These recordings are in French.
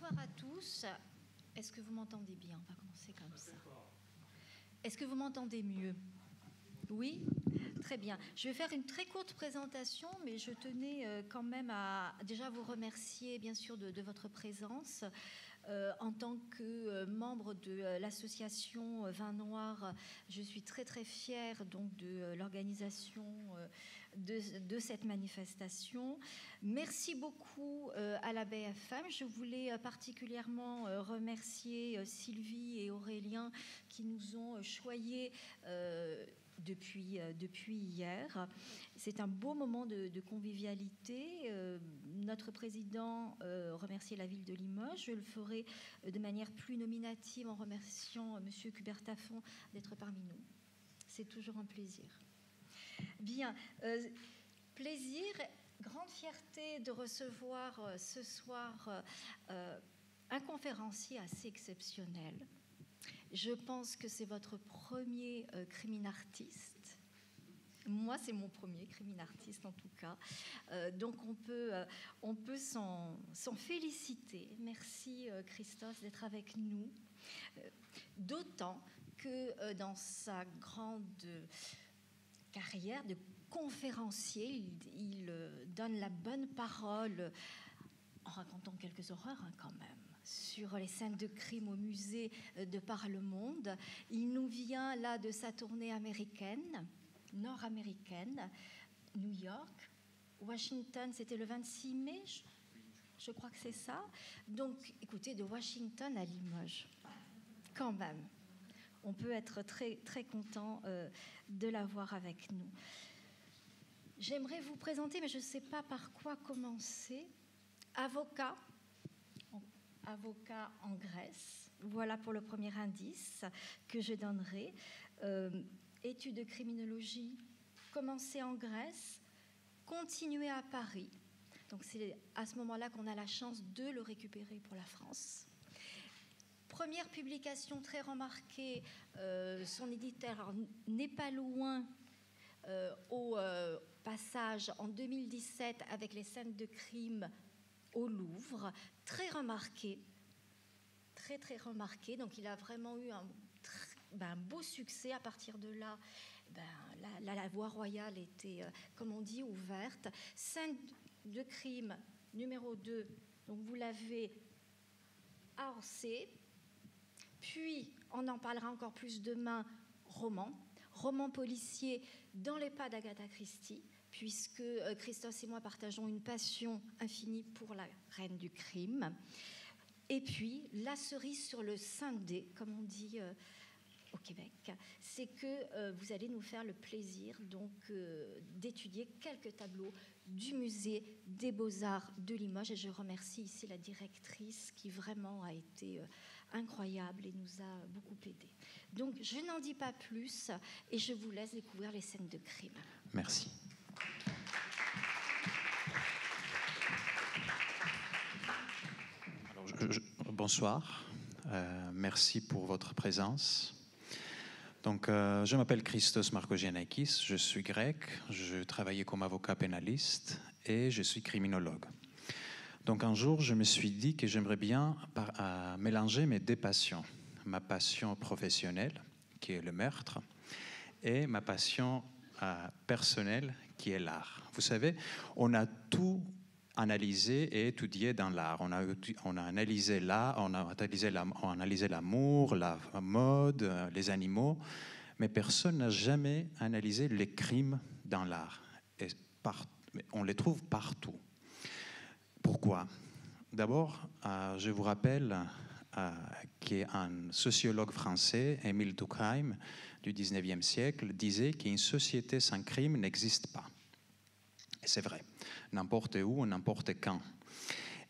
Bonsoir à tous. Est-ce que vous m'entendez bien? On va commencer comme ça. Est-ce que vous m'entendez mieux? Oui? Très bien. Je vais faire une très courte présentation, mais je tenais quand même à déjà vous remercier, bien sûr, de votre présence. En tant que membre de l'association Vin Noir, je suis très très fière donc de l'organisation de cette manifestation. Merci beaucoup à la BFM. Je voulais particulièrement remercier Sylvie et Aurélien qui nous ont choyés depuis hier. C'est un beau moment de convivialité. Notre président remerciait la ville de Limoges. Je le ferai de manière plus nominative en remerciant M. Cubertafond d'être parmi nous. C'est toujours un plaisir. Bien, plaisir, grande fierté de recevoir ce soir un conférencier assez exceptionnel. Je pense que c'est votre premier crime artiste. Moi, c'est mon premier crime artiste en tout cas. Donc, on peut s'en féliciter. Merci Christophe d'être avec nous. D'autant que dans sa grande carrière de conférencier, il donne la bonne parole en racontant quelques horreurs quand même, sur les scènes de crime au musée de par le monde. Il nous vient là de sa tournée américaine, nord-américaine, New York, Washington, c'était le 26 mai, je crois que c'est ça. Donc, écoutez, de Washington à Limoges, quand même. On peut être très, très content de l'avoir avec nous. J'aimerais vous présenter, mais je ne sais pas par quoi commencer. Avocat en Grèce. Voilà pour le premier indice que je donnerai. Études de criminologie, commencer en Grèce, continuer à Paris. Donc c'est à ce moment-là qu'on a la chance de le récupérer pour la France. Première publication très remarquée, son éditeur n'est pas loin au passage en 2017 avec les scènes de crime au Louvre, très remarqué, très très remarqué. Donc il a vraiment eu un beau succès. À partir de là, la voie royale était, comme on dit, ouverte. Scène de crime numéro 2, donc vous l'avez à Orsay. Puis, on en parlera encore plus demain, roman policier dans les pas d'Agatha Christie, puisque Christophe et moi partageons une passion infinie pour la reine du crime. Et puis, la cerise sur le Sunday, comme on dit au Québec, c'est que vous allez nous faire le plaisir donc d'étudier quelques tableaux du musée des Beaux-Arts de Limoges. Et je remercie ici la directrice qui vraiment a été incroyable et nous a beaucoup aidés. Donc, je n'en dis pas plus et je vous laisse découvrir les scènes de crime. Merci. Alors, bonsoir. Merci pour votre présence. Donc, je m'appelle Christos Markogiannakis, je suis grec, je travaillais comme avocat pénaliste et je suis criminologue. Donc, un jour, je me suis dit que j'aimerais bien mélanger mes deux passions. Ma passion professionnelle, qui est le meurtre, et ma passion personnelle, qui est l'art. Vous savez, on a tout analysé et étudié dans l'art. On a analysé l'art, on a analysé l'amour, la mode, les animaux, mais personne n'a jamais analysé les crimes dans l'art. Et on les trouve partout. Pourquoi? D'abord, je vous rappelle qu'un sociologue français, Émile Durkheim, du 19e siècle, disait qu'une société sans crime n'existe pas. Et c'est vrai, n'importe où, n'importe quand.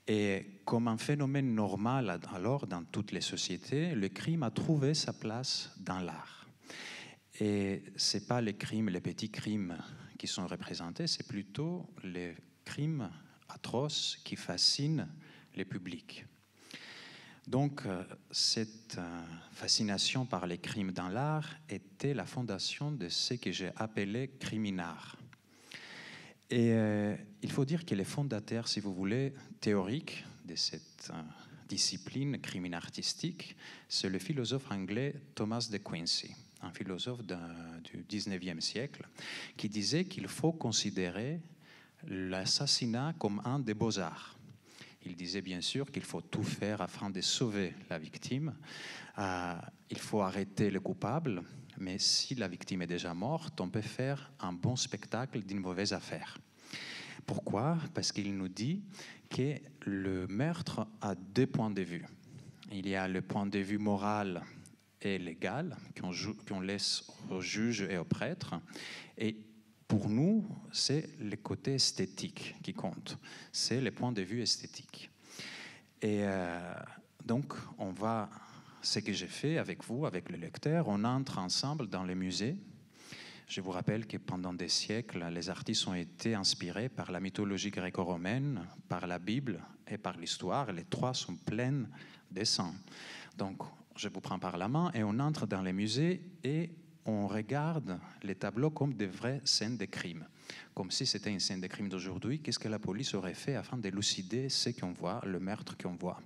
Et comme un phénomène normal alors dans toutes les sociétés, le crime a trouvé sa place dans l'art. Et ce n'est pas les crimes, les petits crimes qui sont représentés, c'est plutôt les crimes atroces qui fascinent les publics. Donc, cette fascination par les crimes dans l'art était la fondation de ce que j'ai appelé criminart. Et il faut dire que les fondateurs, si vous voulez, théoriques de cette discipline crime artistique, c'est le philosophe anglais Thomas de Quincey, un philosophe du 19e siècle, qui disait qu'il faut considérer l'assassinat comme un des beaux-arts. Il disait bien sûr qu'il faut tout faire afin de sauver la victime. Il faut arrêter le coupable, mais si la victime est déjà morte, on peut faire un bon spectacle d'une mauvaise affaire. Pourquoi ? Parce qu'il nous dit que le meurtre a deux points de vue. Il y a le point de vue moral et légal qu'on laisse aux juges et aux prêtres. Et pour nous, c'est le côté esthétique qui compte. C'est le point de vue esthétique. Et donc, ce que j'ai fait avec vous, avec le lecteur, on entre ensemble dans les musées. Je vous rappelle que pendant des siècles, les artistes ont été inspirés par la mythologie gréco-romaine, par la Bible et par l'histoire. Les trois sont pleins de sang. Donc, je vous prends par la main et on entre dans les musées et on regarde les tableaux comme des vraies scènes de crime. Comme si c'était une scène de crime d'aujourd'hui, qu'est-ce que la police aurait fait afin d'élucider ce qu'on voit, le meurtre qu'on voit.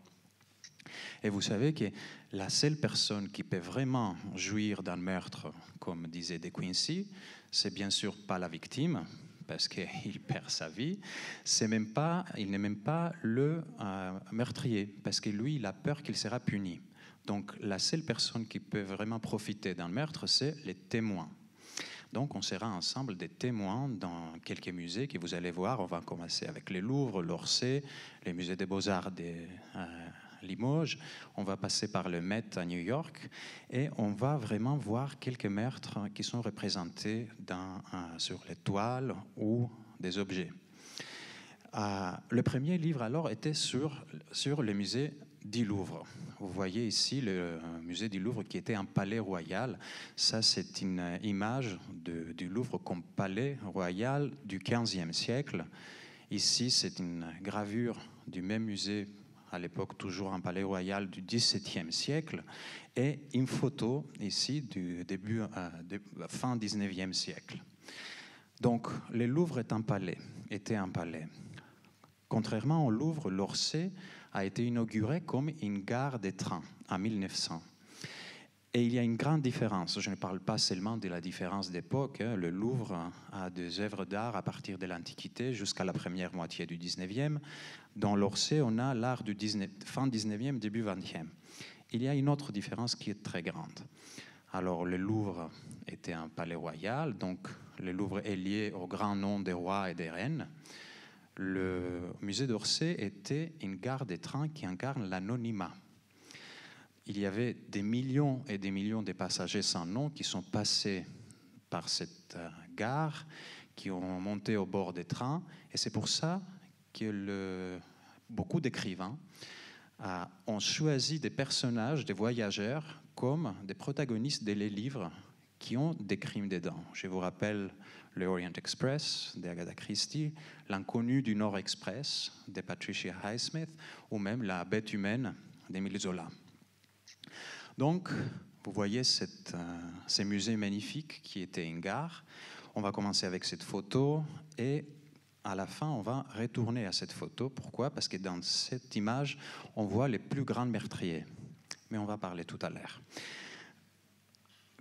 Et vous savez que la seule personne qui peut vraiment jouir d'un meurtre, comme disait De Quincey, c'est bien sûr pas la victime, parce qu'il perd sa vie, il n'est même pas le meurtrier, parce que lui, il a peur qu'il sera puni. Donc la seule personne qui peut vraiment profiter d'un meurtre, c'est les témoins. Donc on sera ensemble des témoins dans quelques musées que vous allez voir. On va commencer avec le Louvre, l'Orsay, les musées des Beaux-Arts de Limoges. On va passer par le Met à New York et on va vraiment voir quelques meurtres qui sont représentés sur les toiles ou des objets. Le premier livre alors était sur le musée du Louvre. Vous voyez ici le musée du Louvre qui était un palais royal. Ça, c'est une image du Louvre comme palais royal du XVe siècle. Ici, c'est une gravure du même musée, à l'époque toujours un palais royal du XVIIe siècle, et une photo ici du fin XIXe siècle. Donc, le Louvre était un palais. Contrairement au Louvre, l'Orsay a été inauguré comme une gare de train en 1900. Et il y a une grande différence. Je ne parle pas seulement de la différence d'époque. Le Louvre a des œuvres d'art à partir de l'Antiquité jusqu'à la première moitié du 19e. Dans l'Orsay, on a l'art du fin 19e, début 20e. Il y a une autre différence qui est très grande. Alors, le Louvre était un palais royal, donc le Louvre est lié au grand nom des rois et des reines. Le musée d'Orsay était une gare de train qui incarne l'anonymat. Il y avait des millions et des millions de passagers sans nom qui sont passés par cette gare, qui ont monté au bord des trains. Et c'est pour ça que beaucoup d'écrivains ont choisi des personnages, des voyageurs, comme des protagonistes de les livres qui ont des crimes dedans. Je vous rappelle le Orient Express d'Agatha Christie, L'inconnu du Nord Express de Patricia Highsmith, ou même La bête humaine d'Émile Zola. Donc, vous voyez ces musées magnifiques qui étaient une gare. On va commencer avec cette photo et à la fin, on va retourner à cette photo. Pourquoi ? Parce que dans cette image, on voit les plus grands meurtriers. Mais on va parler tout à l'heure.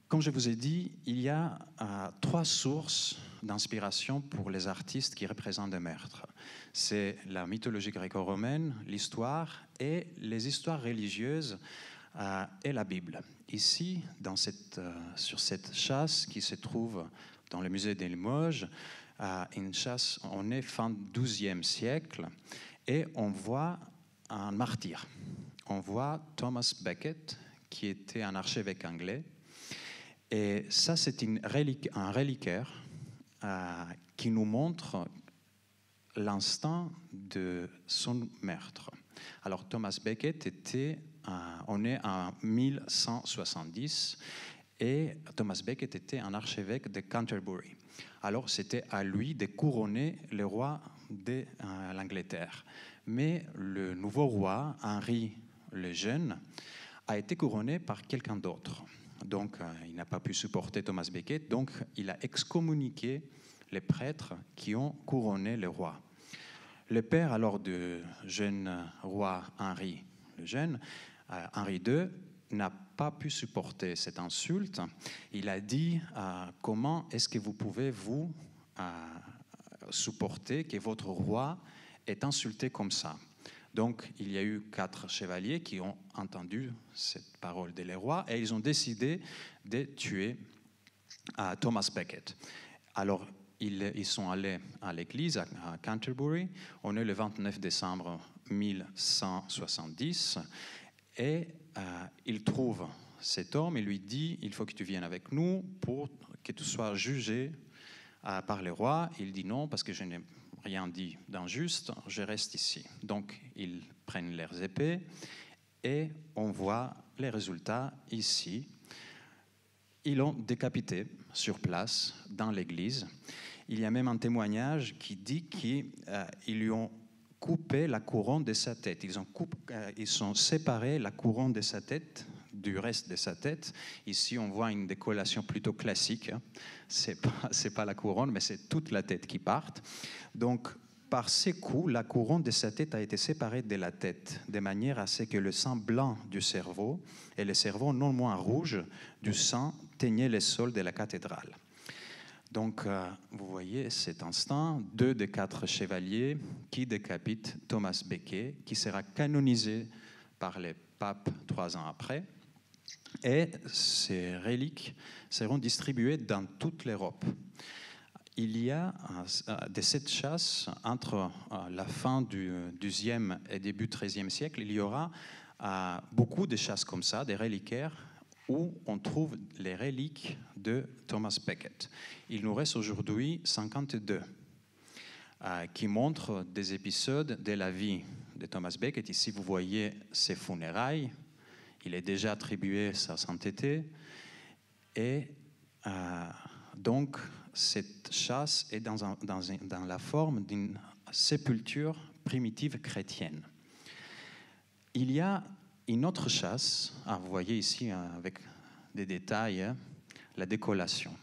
Comme je vous ai dit, il y a 3 sources d'inspiration pour les artistes qui représentent des meurtres. C'est la mythologie gréco-romaine, l'histoire et les histoires religieuses et la Bible. Ici, sur cette chasse qui se trouve dans le musée de Limoges, une chasse, on est fin XIIe siècle et on voit un martyr. On voit Thomas Becket, qui était un archevêque anglais. Et ça, c'est un reliquaire qui nous montre l'instant de son meurtre. Alors, Thomas Becket on est en 1170, et Thomas Becket était un archevêque de Canterbury. Alors, c'était à lui de couronner le roi de l'Angleterre. Mais le nouveau roi, Henri le Jeune, a été couronné par quelqu'un d'autre. Donc, il n'a pas pu supporter Thomas Becket, donc il a excommuniqué les prêtres qui ont couronné le roi. Le père alors du jeune roi Henri le jeune, Henri II, n'a pas pu supporter cette insulte. Il a dit comment est-ce que vous pouvez vous supporter que votre roi est insulté comme ça. Donc il y a eu 4 chevaliers qui ont entendu cette parole des rois et ils ont décidé de tuer Thomas Becket. Alors ils sont allés à l'église à Canterbury. On est le 29 décembre 1170 et il trouve cet homme et lui dit « Il faut que tu viennes avec nous pour que tu sois jugé par les rois ». Il dit « Non, parce que je n'ai rien dit d'injuste, je reste ici ». Donc, ils prennent leurs épées et on voit les résultats ici. Ils l'ont décapité sur place, dans l'église. Il y a même un témoignage qui dit qu'ils lui ont coupé la couronne de sa tête. Ils ont séparé la couronne de sa tête du reste de sa tête. Ici, on voit une décollation plutôt classique. C'est pas la couronne, mais c'est toute la tête qui part. Donc, par ces coups, la couronne de sa tête a été séparée de la tête, de manière à ce que le sang blanc du cerveau et le cerveau non moins rouge du sang teignaient les sols de la cathédrale. Donc, vous voyez cet instant, 2 des 4 chevaliers qui décapitent Thomas Becket, qui sera canonisé par les papes 3 ans après. Et ces reliques seront distribuées dans toute l'Europe. Il y a de cette chasse, entre la fin du XIe et début XIIIe siècle, il y aura beaucoup de chasses comme ça, des reliquaires, où on trouve les reliques de Thomas Becket. Il nous reste aujourd'hui 52 qui montrent des épisodes de la vie de Thomas Becket. Ici, vous voyez ses funérailles. Il est déjà attribué sa sainteté. Et donc, cette chasse est dans la forme d'une sépulture primitive chrétienne. Il y a une autre chasse, vous voyez ici avec des détails, la décollation.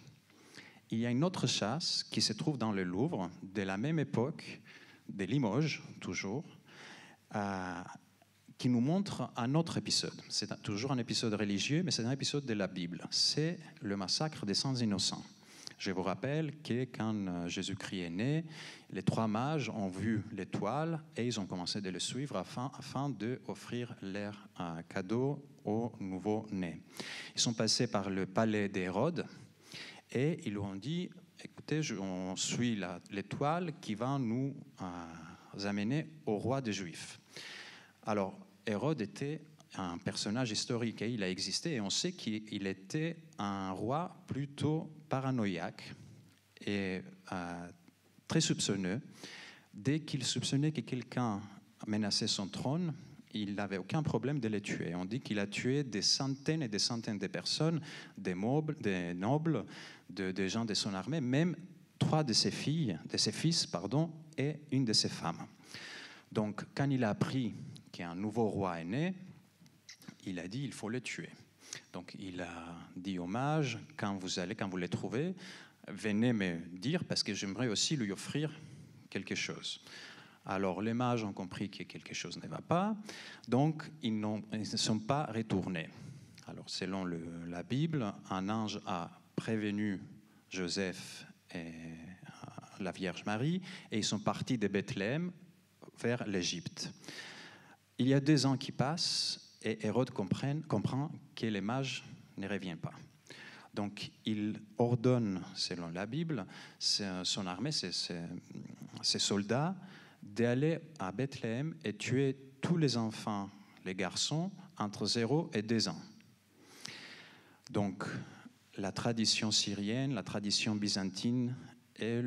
Il y a une autre chasse qui se trouve dans le Louvre, de la même époque, de Limoges, toujours, qui nous montre un autre épisode. C'est toujours un épisode religieux, mais c'est un épisode de la Bible. C'est le massacre des Saints Innocents. Je vous rappelle que quand Jésus-Christ est né, les 3 mages ont vu l'étoile et ils ont commencé de le suivre afin d'offrir leur cadeau au nouveau-né. Ils sont passés par le palais d'Hérode et ils lui ont dit « Écoutez, on suit l'étoile qui va nous amener au roi des Juifs. » Alors, Hérode était un personnage historique et il a existé et on sait qu'il était un roi plutôt paranoïaque et très soupçonneux. Dès qu'il soupçonnait que quelqu'un menaçait son trône, il n'avait aucun problème de les tuer. On dit qu'il a tué des centaines et des centaines de personnes, des nobles, des gens de son armée, même 3 de ses fils, et une de ses femmes. Donc, quand il a appris qu'un nouveau roi est né, il a dit il faut le tuer. Donc il a dit aux mages, quand vous les trouvez, venez me dire parce que j'aimerais aussi lui offrir quelque chose. Alors les mages ont compris que quelque chose ne va pas, donc ils ne sont pas retournés. Alors selon la Bible, un ange a prévenu Joseph et la Vierge Marie et ils sont partis de Bethléem vers l'Égypte. Il y a 2 ans qui passent et Hérode comprend que les mages ne reviennent pas. Donc, il ordonne, selon la Bible, son armée, ses soldats, d'aller à Bethléem et tuer tous les enfants, les garçons, entre 0 et 2 ans. Donc, la tradition syrienne, la tradition byzantine et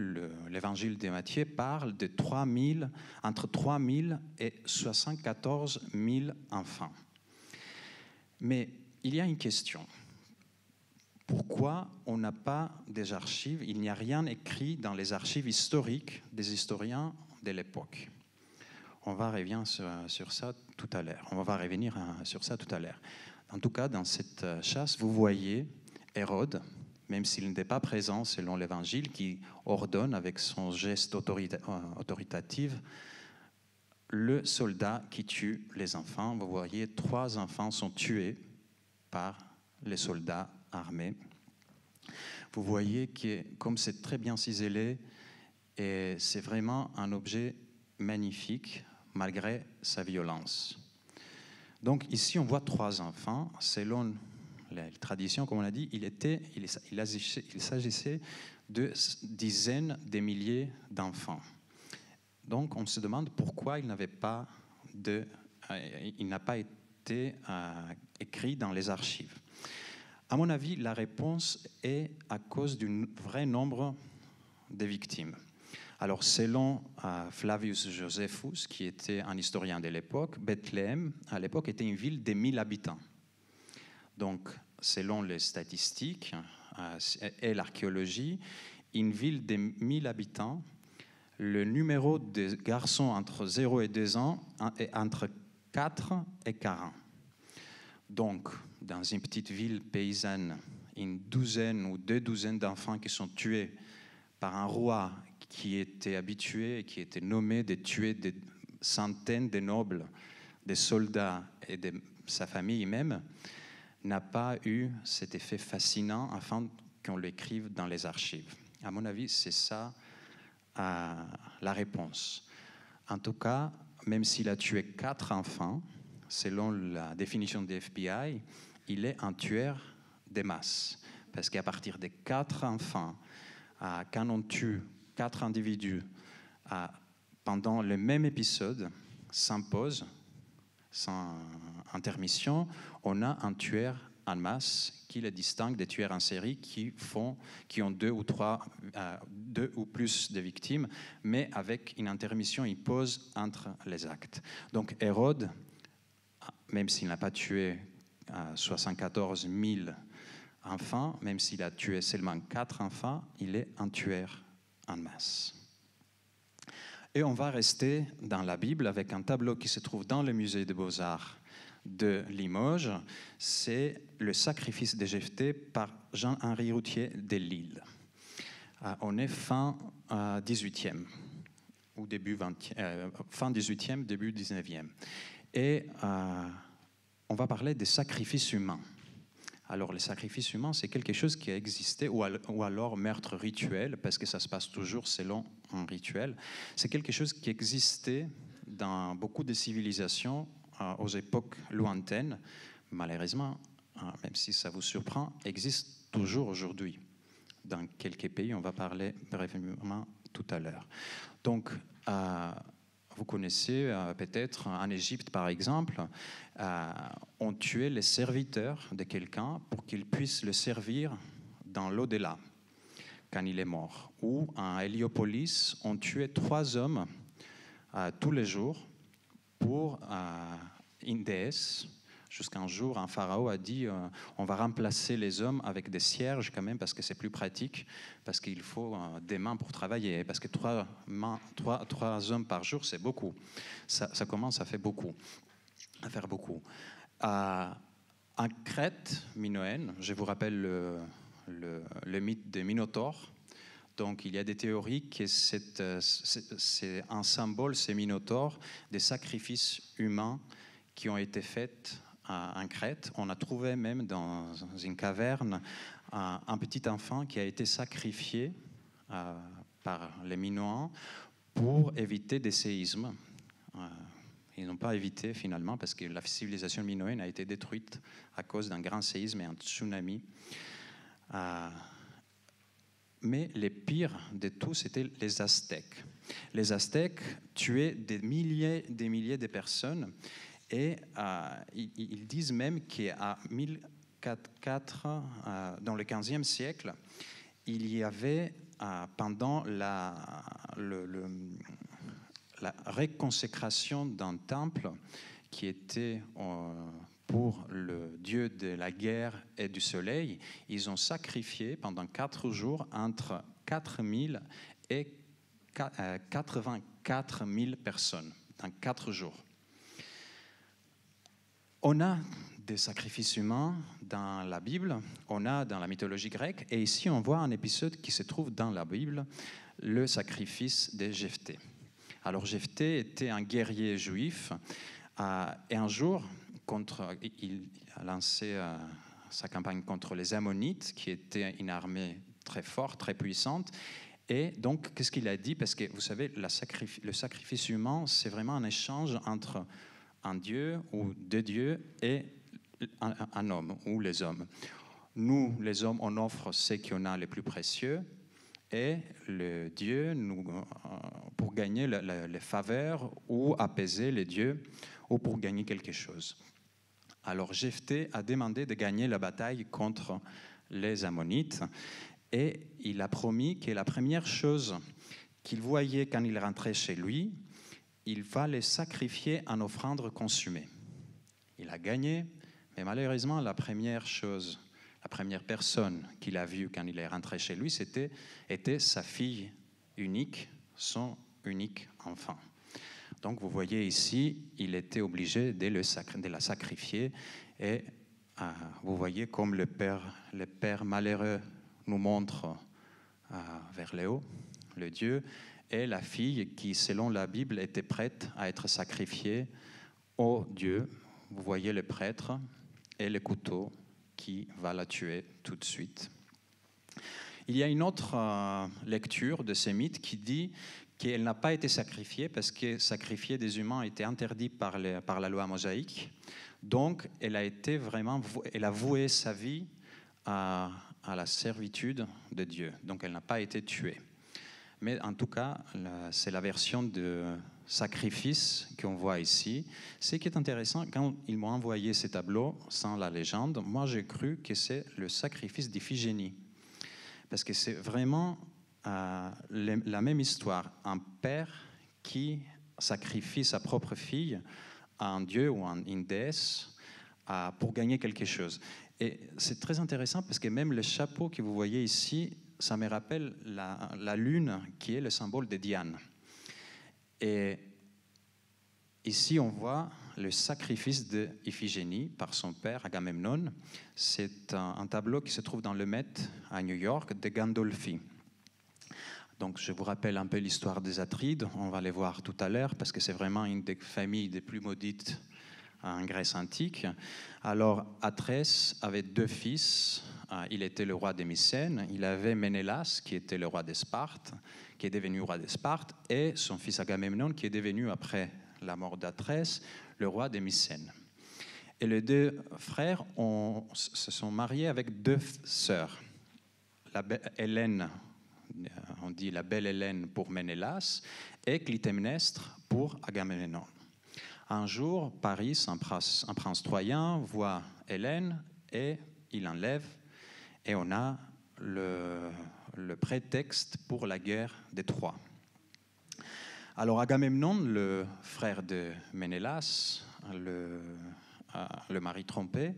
l'évangile de Matthieu parlent de entre 3 000 et 74 000 enfants. Mais il y a une question. Pourquoi on n'a pas des archives? Il n'y a rien écrit dans les archives historiques des historiens de l'époque. On va revenir sur ça tout à l'heure. En tout cas, dans cette chasse, vous voyez Hérode, même s'il n'était pas présent selon l'Évangile, qui ordonne avec son geste autoritatif le soldat qui tue les enfants. Vous voyez, 3 enfants sont tués par les soldats armés. Vous voyez que comme c'est très bien ciselé, et c'est vraiment un objet magnifique malgré sa violence. Donc ici, on voit 3 enfants. Selon les traditions, comme on a dit, il s'agissait de dizaines de milliers d'enfants. Donc on se demande pourquoi il n'a pas été écrit dans les archives. À mon avis, la réponse est à cause d'un vrai nombre de victimes. Alors, selon Flavius Josephus, qui était un historien de l'époque, Bethléem, à l'époque, était une ville de 1000 habitants. Donc, selon les statistiques et l'archéologie, une ville de 1000 habitants, le numéro de garçons entre 0 et 2 ans est entre 4 et 40. Donc, dans une petite ville paysanne, une douzaine ou 2 douzaines d'enfants qui sont tués par un roi qui était habitué, qui était nommé de tuer des centaines de nobles, des soldats et de sa famille même, n'a pas eu cet effet fascinant afin qu'on l'écrive dans les archives. À mon avis, c'est ça la réponse. En tout cas, même s'il a tué 4 enfants, selon la définition des FBI, il est un tueur de masse. Parce qu'à partir de 4 enfants, quand on tue 4 individus pendant le même épisode, sans pause, sans intermission, on a un tueur en masse qui le distingue des tueurs en série qui ont 2 ou plus de victimes, mais avec une intermission, une pause entre les actes. Donc Hérode, même s'il n'a pas tué 74 000 enfants, même s'il a tué seulement 4 enfants, il est un tueur en masse. Et on va rester dans la Bible avec un tableau qui se trouve dans le musée des Beaux-Arts de Limoges. C'est le sacrifice de Jephthé par Jean-Henri Routhier de Lille. On est fin 18e ou fin 18e, début 19e. Et on va parler des sacrifices humains. Alors, les sacrifices humains, c'est quelque chose qui a existé, ou alors meurtre rituel, parce que ça se passe toujours selon un rituel. C'est quelque chose qui existait dans beaucoup de civilisations aux époques lointaines. Malheureusement, même si ça vous surprend, existe toujours aujourd'hui. Dans quelques pays, on va parler brièvement tout à l'heure. Donc, vous connaissez peut-être en Égypte, par exemple, on tuait les serviteurs de quelqu'un pour qu'il puisse le servir dans l'au-delà, quand il est mort. Ou en Héliopolis, on tuait 3 hommes tous les jours pour une déesse. Jusqu'un jour, un pharaon a dit on va remplacer les hommes avec des cierges quand même parce que c'est plus pratique, parce qu'il faut des mains pour travailler, parce que 3 hommes par jour, c'est beaucoup. Ça commence à faire beaucoup. En Crète minoenne, je vous rappelle le mythe des Minotaures. Donc, il y a des théories que c'est un symbole, ces Minotaures, des sacrifices humains qui ont été faits en Crète. On a trouvé même dans une caverne un petit enfant qui a été sacrifié par les Minoens pour éviter des séismes. Ils n'ont pas évité finalement parce que la civilisation minoenne a été détruite à cause d'un grand séisme et un tsunami. Mais les pires de tous, c'était les Aztèques. Les Aztèques tuaient des milliers de personnes. Et ils disent même qu'à 1004, dans le XVe siècle, il y avait, pendant la reconsécration d'un temple qui était pour le dieu de la guerre et du soleil, ils ont sacrifié pendant 4 jours entre 4000 et 84 000 personnes, dans 4 jours. On a des sacrifices humains dans la Bible, on a dans la mythologie grecque, et ici on voit un épisode qui se trouve dans la Bible, le sacrifice de Jephthé. Alors Jephthé était un guerrier juif et un jour, il a lancé sa campagne contre les Ammonites, qui étaient une armée très forte, très puissante. Et donc, qu'est-ce qu'il a dit? Parce que vous savez, le sacrifice humain, c'est vraiment un échange entre un Dieu ou deux dieux et un homme ou les hommes. Nous, les hommes, on offre ce qu'on a le plus précieux et le Dieu, pour gagner les faveurs ou apaiser les dieux ou pour gagner quelque chose. Alors Jephthé a demandé de gagner la bataille contre les Ammonites et il a promis que la première chose qu'il voyait quand il rentrait chez lui, il va les sacrifier en offrande consumée. Il a gagné, mais malheureusement, la première personne qu'il a vue quand il est rentré chez lui, était sa fille unique, son unique enfant. Donc vous voyez ici, il était obligé de la sacrifier et vous voyez comme le père malheureux nous montre vers le haut, le Dieu, et la fille qui, selon la Bible, était prête à être sacrifiée au Dieu. Vous voyez le prêtre et le couteau qui va la tuer tout de suite. Il y a une autre lecture de ce mythe qui dit qu'elle n'a pas été sacrifiée parce que sacrifier des humains était interdit par la loi mosaïque. Donc, elle a voué sa vie à la servitude de Dieu. Donc, elle n'a pas été tuée. Mais en tout cas, c'est la version de sacrifice qu'on voit ici. Ce qui est intéressant, quand ils m'ont envoyé ces tableaux sans la légende, moi j'ai cru que c'est le sacrifice d'Iphigénie. Parce que c'est vraiment la même histoire. Un père qui sacrifie sa propre fille à un dieu ou à une déesse pour gagner quelque chose. Et c'est très intéressant parce que même le chapeau que vous voyez ici, ça me rappelle la lune qui est le symbole de Diane. Et ici, on voit le sacrifice d'Iphigénie par son père Agamemnon. C'est un tableau qui se trouve dans le Met à New York de Gandolfi. Donc, je vous rappelle un peu l'histoire des Atrides. On va les voir tout à l'heure parce que c'est vraiment une des familles des plus maudites en Grèce antique. Alors, Atrès avait deux fils. Il était le roi des Mycènes. Il avait Ménélas, qui était le roi de Sparte, qui est devenu roi de Sparte, et son fils Agamemnon, qui est devenu, après la mort d'Atrès, le roi des Mycènes. Et les deux frères se sont mariés avec deux sœurs. Hélène, on dit la belle Hélène pour Ménélas, et Clytemnestre pour Agamemnon. Un jour, Paris, un prince troyen, voit Hélène et il l'enlève, et on a le prétexte pour la guerre de Troie. Alors Agamemnon, le frère de Ménélas, le mari trompé,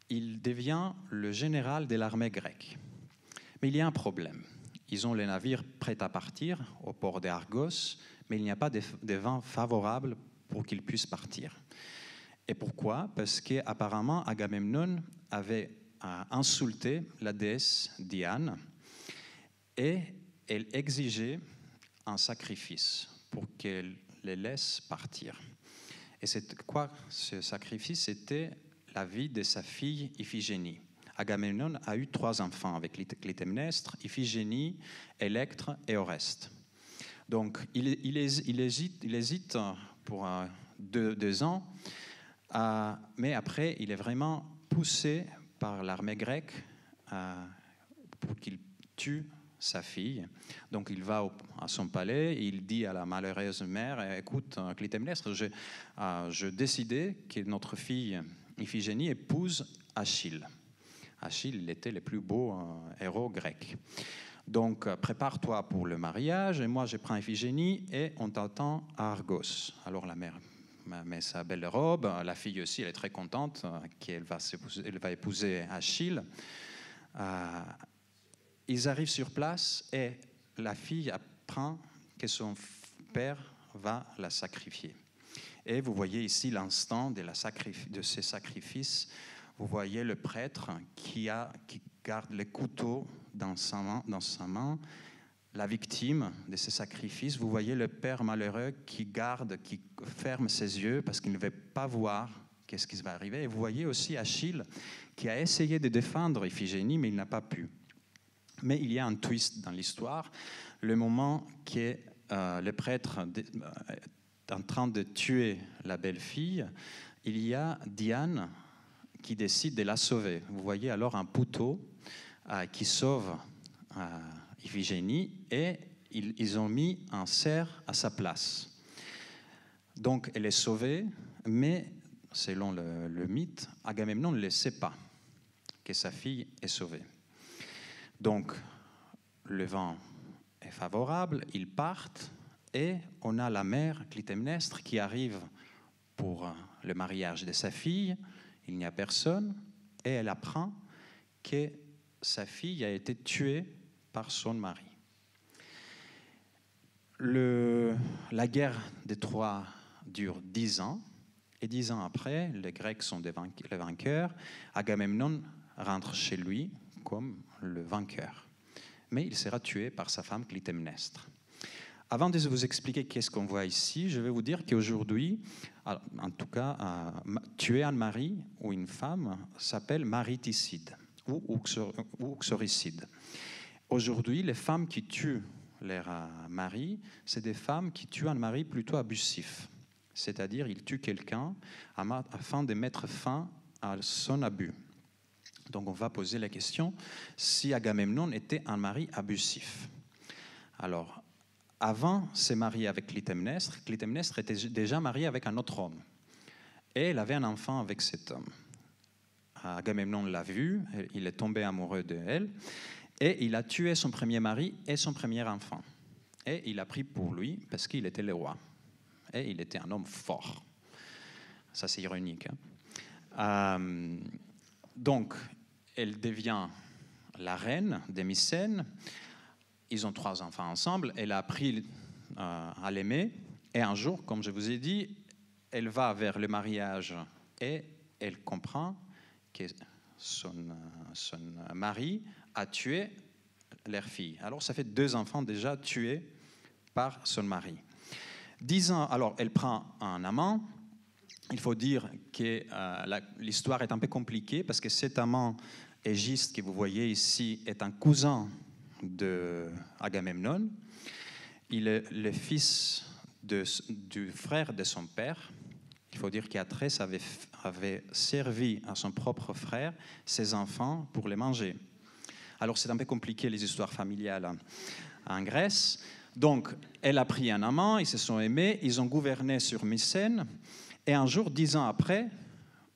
il devient le général de l'armée grecque. Mais il y a un problème. Ils ont les navires prêts à partir au port d'Argos, mais il n'y a pas de vent favorable pour qu'ils puissent partir. Et pourquoi? Parce qu'apparemment, Agamemnon avait insulté la déesse Diane et elle exigeait un sacrifice pour qu'elle les laisse partir. Et c'est quoi ce sacrifice? C'était la vie de sa fille Iphigénie. Agamemnon a eu 3 enfants avec Clytemnestre, Iphigénie, Électre et Oreste. Donc il hésite pour 2 ans, mais après il est vraiment poussé par l'armée grecque pour qu'il tue sa fille. Donc il va à son palais, et il dit à la malheureuse mère: écoute, Clytemnestre, je décidais que notre fille Iphigénie épouse Achille. Achille, il était le plus beau héros grec. Donc prépare-toi pour le mariage, et moi je prends Iphigénie et on t'attend à Argos. Alors la mère met sa belle robe, la fille aussi, elle est très contente qu'elle va épouser Achille. Ils arrivent sur place et la fille apprend que son père va la sacrifier. Et vous voyez ici l'instant de ces sacrifices. Vous voyez le prêtre qui garde le couteau dans sa main la victime de ces sacrifices. Vous voyez le père malheureux qui garde, qui ferme ses yeux parce qu'il ne veut pas voir qu'est-ce qui va arriver. Et vous voyez aussi Achille qui a essayé de défendre Iphigénie, mais il n'a pas pu. Mais il y a un twist dans l'histoire, le moment que le prêtre est en train de tuer la belle-fille, il y a Diane qui décide de la sauver. Vous voyez alors un poteau qui sauve Iphigénie et ils ont mis un cerf à sa place. Donc elle est sauvée, mais selon le mythe, Agamemnon ne le sait pas que sa fille est sauvée. Donc le vent est favorable, ils partent et on a la mère Clytemnestre qui arrive pour le mariage de sa fille. Il n'y a personne et elle apprend que sa fille a été tuée par son mari. La guerre de Troie dure 10 ans, et 10 ans après, les Grecs sont les vainqueurs. Agamemnon rentre chez lui comme le vainqueur. Mais il sera tué par sa femme Clytemnestre. Avant de vous expliquer qu'est-ce qu'on voit ici, je vais vous dire qu'aujourd'hui, en tout cas, tuer un mari ou une femme s'appelle mariticide ou uxoricide. Aujourd'hui, les femmes qui tuent leur mari, c'est des femmes qui tuent un mari plutôt abusif. C'est-à-dire, ils tuent quelqu'un afin de mettre fin à son abus. Donc, on va poser la question si Agamemnon était un mari abusif. Alors, avant de se marier avec Clytemnestre, Clytemnestre était déjà mariée avec un autre homme. Et elle avait un enfant avec cet homme. Agamemnon l'a vu, il est tombé amoureux d'elle, et il a tué son premier mari et son premier enfant. Et il a pris pour lui parce qu'il était le roi. Et il était un homme fort. Ça, c'est ironique. Donc, elle devient la reine des Mycènes. Ils ont 3 enfants ensemble. Elle a appris à l'aimer. Et un jour, comme je vous ai dit, elle va vers le mariage et elle comprend que son mari a tué leur fille. Alors, ça fait 2 enfants déjà tués par son mari. 10 ans, alors elle prend un amant. Il faut dire que l'histoire est un peu compliquée parce que cet amant, Égiste, que vous voyez ici, est un cousin d'Agamemnon. Il est le fils du frère de son père. Il faut dire qu'Atrès avait servi à son propre frère ses enfants pour les manger. Alors c'est un peu compliqué les histoires familiales en Grèce. Donc elle a pris un amant, ils se sont aimés, ils ont gouverné sur Mycène. Et un jour, 10 ans après,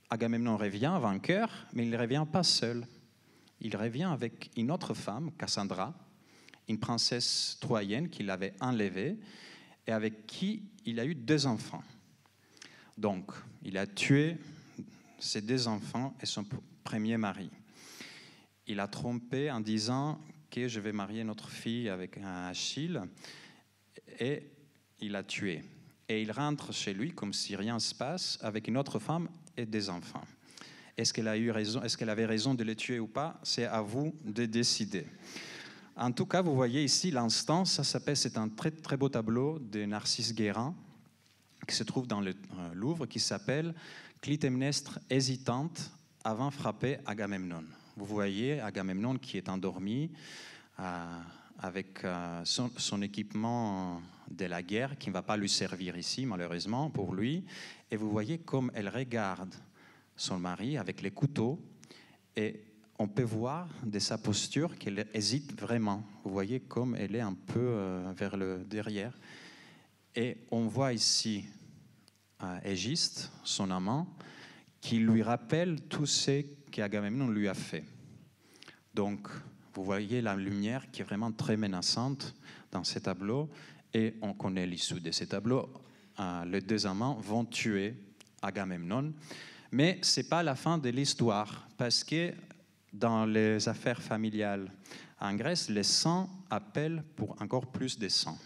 Agamemnon revient vainqueur, mais il ne revient pas seul. Il revient avec une autre femme, Cassandra, une princesse troyenne qu'il avait enlevée et avec qui il a eu 2 enfants. Donc, il a tué ses 2 enfants et son premier mari. Il a trompé en disant que je vais marier notre fille avec un Achille et il a tué. Et il rentre chez lui comme si rien ne se passe avec une autre femme et des enfants. Est-ce qu'elle a eu raison, est-ce qu'elle avait raison de les tuer ou pas? C'est à vous de décider. En tout cas, vous voyez ici l'instance, c'est un très, très beau tableau de Narcisse Guérin qui se trouve dans le Louvre, qui s'appelle « Clytemnestre hésitante avant frapper Agamemnon ». Vous voyez Agamemnon qui est endormi avec son équipement de la guerre qui ne va pas lui servir ici, malheureusement, pour lui. Et vous voyez comme elle regarde son mari avec les couteaux et on peut voir de sa posture qu'elle hésite vraiment. Vous voyez comme elle est un peu vers le derrière. Et on voit ici Égiste, son amant, qui lui rappelle tout ce qu'Agamemnon lui a fait. Donc, vous voyez la lumière qui est vraiment très menaçante dans ces tableaux. Et on connaît l'issue de ces tableaux. Les 2 amants vont tuer Agamemnon. Mais ce n'est pas la fin de l'histoire, parce que dans les affaires familiales en Grèce, les sang appellent pour encore plus de sang.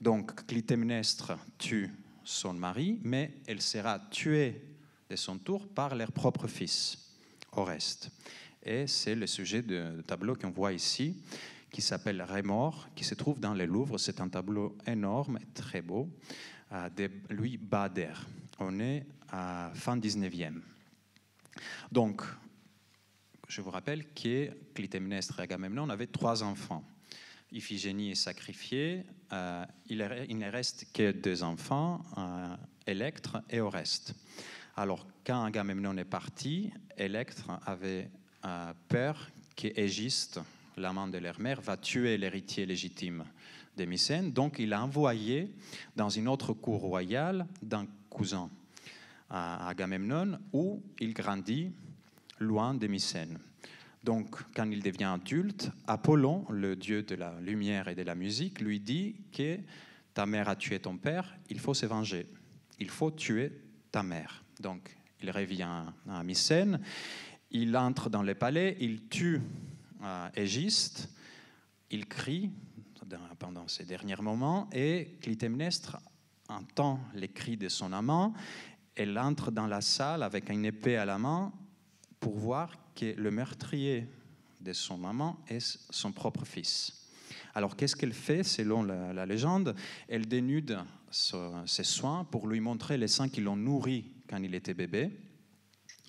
Donc, Clytemnestre tue son mari, mais elle sera tuée de son tour par leur propre fils, Oreste. Et c'est le sujet du tableau qu'on voit ici, qui s'appelle Rémor, qui se trouve dans le Louvre. C'est un tableau énorme, très beau, de Louis Bader. On est à fin 19e. Donc, je vous rappelle que Clytemnestre et Agamemnon avaient 3 enfants. Iphigénie est sacrifiée, il ne reste que 2 enfants, Électre et Oreste. Alors, quand Agamemnon est parti, Électre avait peur qu'Égiste, l'amant de leur mère, va tuer l'héritier légitime de Mycène. Donc, il a envoyé dans une autre cour royale d'un cousin à Agamemnon, où il grandit loin de Mycène. Donc, quand il devient adulte, Apollon, le dieu de la lumière et de la musique, lui dit que ta mère a tué ton père, il faut se venger. Il faut tuer ta mère. Donc, il revient à Mycène, il entre dans le palais, il tue Égiste, il crie pendant ces derniers moments, et Clytemnestre entend les cris de son amant. Elle entre dans la salle avec une épée à la main pour voir que le meurtrier de son amant est son propre fils. Alors, qu'est-ce qu'elle fait selon la légende? Elle dénude ses soins pour lui montrer les seins qui l'ont nourri quand il était bébé,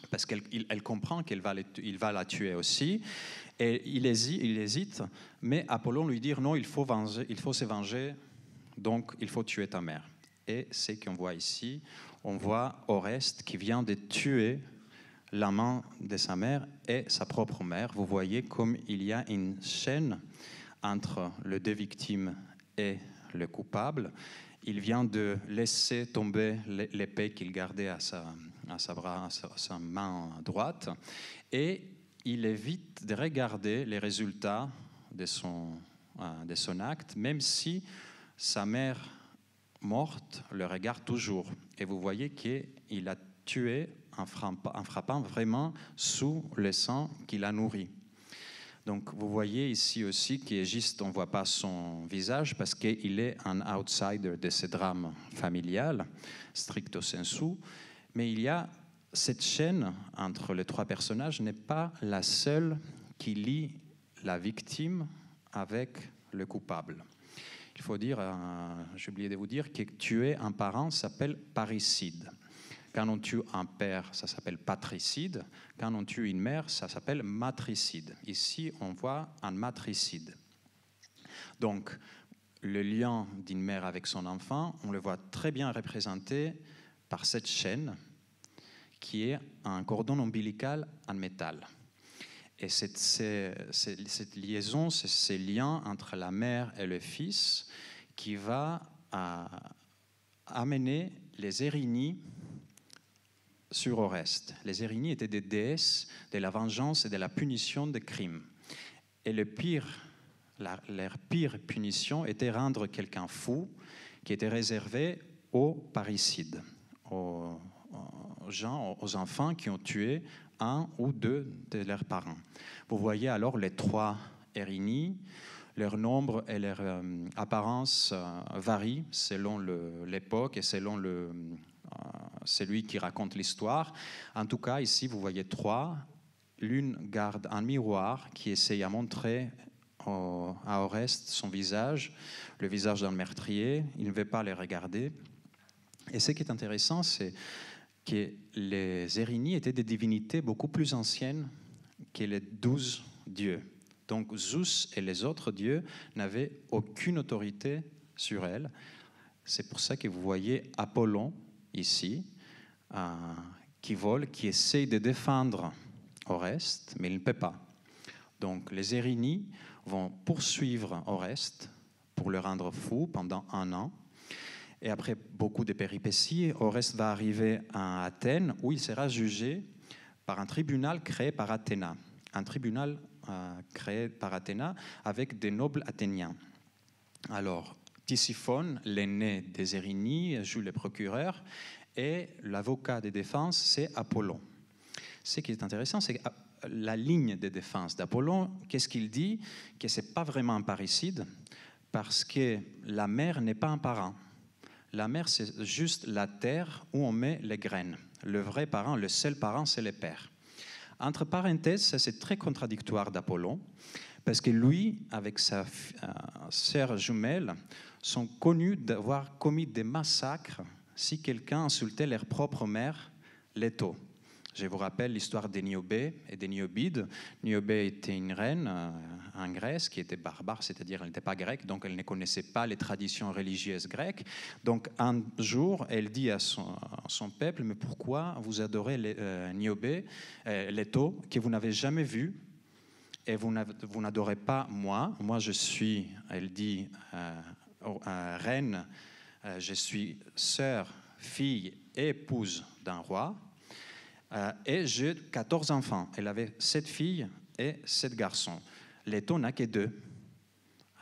parce qu'elle comprend qu'il va la tuer aussi. Et il hésite, mais Apollon lui dit non, il faut se venger, donc il faut tuer ta mère. Et c'est ce qu'on voit ici. On voit Oreste qui vient de tuer l'amant de sa mère et sa propre mère. Vous voyez comme il y a une chaîne entre les 2 victimes et le coupable. Il vient de laisser tomber l'épée qu'il gardait à sa main droite, et il évite de regarder les résultats de son acte, même si sa mère morte le regarde toujours. Et vous voyez qu'il a tué en frappant vraiment sous le sang qu'il a nourri. Donc vous voyez ici aussi qu'Égiste, on ne voit pas son visage parce qu'il est un outsider de ce drame familial, stricto sensu. Mais il y a cette chaîne entre les 3 personnages n'est pas la seule qui lie la victime avec le coupable. Il faut dire, j'ai oublié de vous dire, que tuer un parent s'appelle parricide. Quand on tue un père, ça s'appelle patricide. Quand on tue une mère, ça s'appelle matricide. Ici, on voit un matricide. Donc, le lien d'une mère avec son enfant, on le voit très bien représenté par cette chaîne qui est un cordon ombilical en métal. Et cette liaison, ces liens entre la mère et le fils qui va amener les Érinies sur Oreste. Les Érinies étaient des déesses de la vengeance et de la punition des crimes. Et leur pire punition était rendre quelqu'un fou, qui était réservé aux parricides, aux enfants qui ont tué 1 ou 2 de leurs parents. Vous voyez alors les 3 Érinies. Leur nombre et leur apparence varient selon l'époque et selon celui qui raconte l'histoire. En tout cas, ici, vous voyez 3. L'une garde un miroir qui essaye à montrer à Oreste son visage, le visage d'un meurtrier. Il ne veut pas les regarder. Et ce qui est intéressant, c'est que les Érinies étaient des divinités beaucoup plus anciennes que les 12 dieux. Donc Zeus et les autres dieux n'avaient aucune autorité sur elles. C'est pour ça que vous voyez Apollon ici, qui vole, qui essaye de défendre Oreste, mais il ne peut pas. Donc les Érinies vont poursuivre Oreste pour le rendre fou pendant 1 an. Et après beaucoup de péripéties, Oreste va arriver à Athènes, où il sera jugé par un tribunal créé par Athéna. Un tribunal créé par Athéna avec des nobles athéniens. Alors, Tisiphone, l'aîné des Érinies, joue le procureur, et l'avocat de défense, c'est Apollon. Ce qui est intéressant, c'est que la ligne de défense d'Apollon, qu'est-ce qu'il dit? Que ce n'est pas vraiment un parricide, parce que la mère n'est pas un parent. La mère, c'est juste la terre où on met les graines. Le vrai parent, le seul parent, c'est le père. Entre parenthèses, ça c'est très contradictoire d'Apollon, Parce que lui, avec sa sœur jumelle, sont connus d'avoir commis des massacres si quelqu'un insultait leur propre mère, Leto. Je vous rappelle l'histoire des Niobé et des Niobides. Niobé était une reine en Grèce qui était barbare, c'est-à-dire elle n'était pas grecque, donc elle ne connaissait pas les traditions religieuses grecques. Donc un jour, elle dit à son peuple, mais pourquoi vous adorez Niobé, Leto, que vous n'avez jamais vu, et vous n'adorez pas moi. Moi, je suis, elle dit, reine, je suis sœur, fille et épouse d'un roi. Et j'ai 14 enfants. Elle avait 7 filles et 7 garçons. Leto n'a que 2.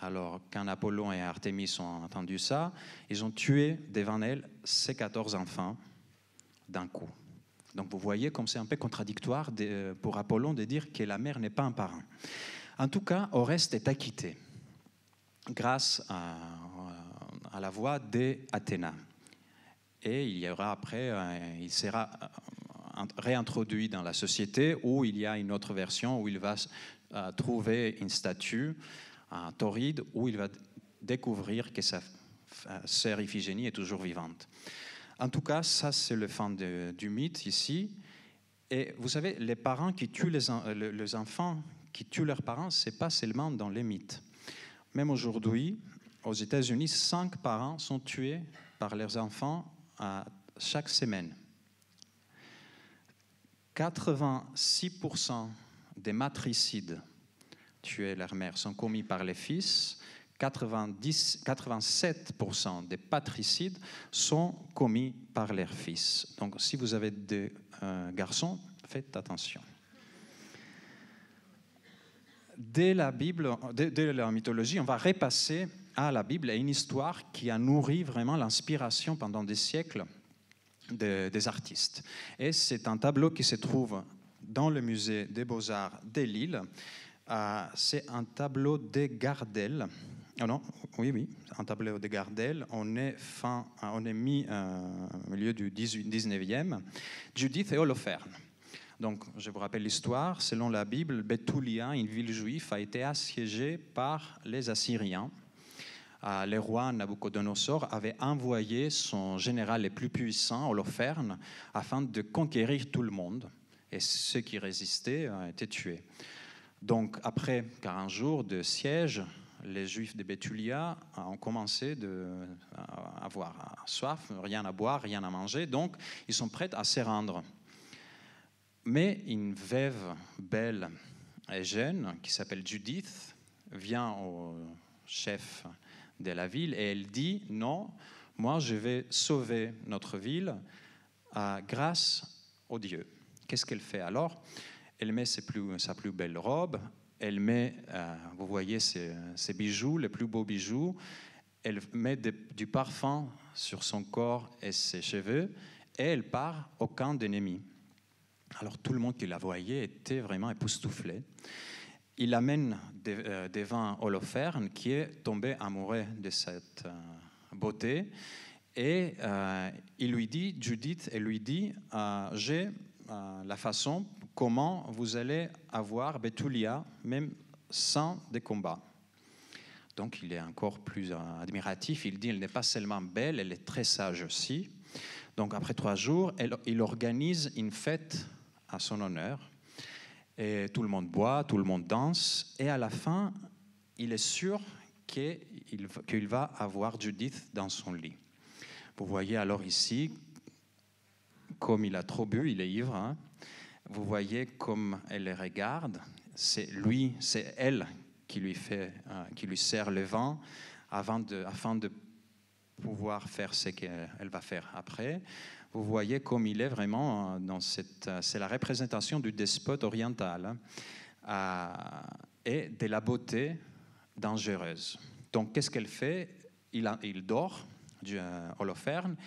Alors, quand Apollon et Artémis ont entendu ça, ils ont tué devant elle ses 14 enfants d'un coup. Donc, vous voyez comme c'est un peu contradictoire pour Apollon de dire que la mère n'est pas un parent. En tout cas, Oreste est acquitté grâce à la voix d'Athéna. Et il y aura après, il sera réintroduit dans la société, où il y a une autre version où il va trouver une statue, un Tauride, où il va découvrir que sa sœur Iphigénie est toujours vivante. En tout cas, ça c'est le fin du mythe ici. Et vous savez, les parents qui tuent les enfants qui tuent leurs parents, c'est pas seulement dans les mythes. Même aujourd'hui, aux États-Unis, 5 parents sont tués par leurs enfants chaque semaine. 86% des matricides tués leur mère sont commis par les fils. 87% des patricides sont commis par leurs fils. Donc, si vous avez des garçons, faites attention. Dès la Bible, dès la mythologie, on va repasser à la Bible et une histoire qui a nourri vraiment l'inspiration pendant des siècles des artistes. Et c'est un tableau qui se trouve dans le musée des Beaux-Arts de Lille. C'est un tableau de Gardel. Oh non, oui, un tableau de Gardel. On est mis au milieu du 19e. Judith et Holoferne. Donc, je vous rappelle l'histoire. Selon la Bible, Béthulia, une ville juive, a été assiégée par les Assyriens. Le roi Nabucodonosor avait envoyé son général le plus puissant, Holoferne, afin de conquérir tout le monde. Et ceux qui résistaient étaient tués. Donc, après 40 jours de siège, les Juifs de Béthulia ont commencé à avoir soif, rien à boire, rien à manger. Donc, ils sont prêts à se rendre. Mais une veuve belle et jeune, qui s'appelle Judith, vient au chef de la ville et elle dit « Non, moi je vais sauver notre ville grâce au Dieu ». Qu'est-ce qu'elle fait alors? Elle met sa plus belle robe, elle met, vous voyez, ses bijoux, les plus beaux bijoux, elle met du parfum sur son corps et ses cheveux et elle part au camp d'ennemis. Alors tout le monde qui la voyait était vraiment époustouflé. Il amène devant Holoferne qui est tombé amoureux de cette beauté et il lui dit, Judith, elle lui dit j'ai la façon comment vous allez avoir Béthulia même sans des combats. Donc il est encore plus admiratif, il dit elle n'est pas seulement belle, elle est très sage aussi. Donc après 3 jours, il organise une fête à son honneur. Et tout le monde boit, tout le monde danse. Et à la fin, il est sûr qu'il va avoir Judith dans son lit. Vous voyez alors ici, comme il a trop bu, il est ivre. Hein, vous voyez comme elle le regarde. C'est elle qui lui sert le vin afin de pouvoir faire ce qu'elle va faire après. Vous voyez comme il est vraiment dans c'est la représentation du despote oriental et de la beauté dangereuse. Donc, qu'est-ce qu'elle fait? Il dort, Holoferne.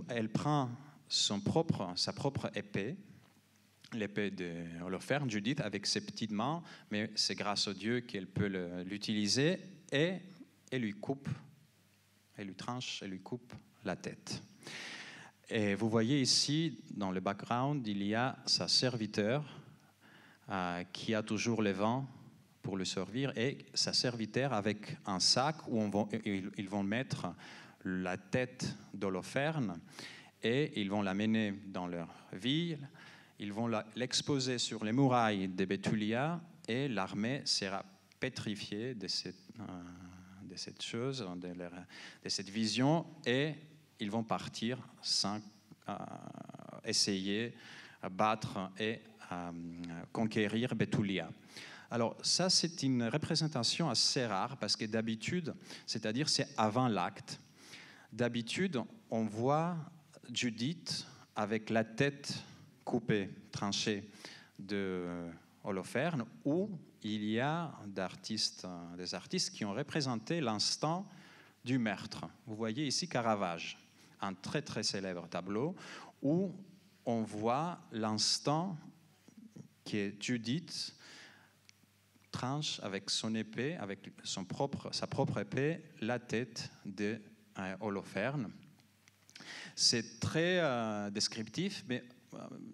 Elle prend sa propre épée, l'épée de Holoferne, Judith, avec ses petites mains, mais c'est grâce à Dieu qu'elle peut l'utiliser, et elle lui coupe, elle lui tranche, elle lui coupe la tête. Et vous voyez ici, dans le background, il y a sa serviteur qui a toujours le vin pour le servir, et sa serviteur avec un sac où ils vont mettre la tête d'Holoferne et ils vont l'amener dans leur ville. Ils vont l'exposer sur les murailles de Bethulia et l'armée sera pétrifiée de cette chose, de cette vision, et ils vont partir sans essayer de battre et conquérir Bethulia. Alors ça, c'est une représentation assez rare parce que d'habitude, c'est-à-dire c'est avant l'acte, d'habitude on voit Judith avec la tête coupée, tranchée de Holoferne, où il y a des artistes qui ont représenté l'instant du meurtre. Vous voyez ici Caravage, un très très célèbre tableau où on voit l'instant qui est Judith tranche avec son épée, avec sa propre épée, la tête de Holoferne. C'est très descriptif, mais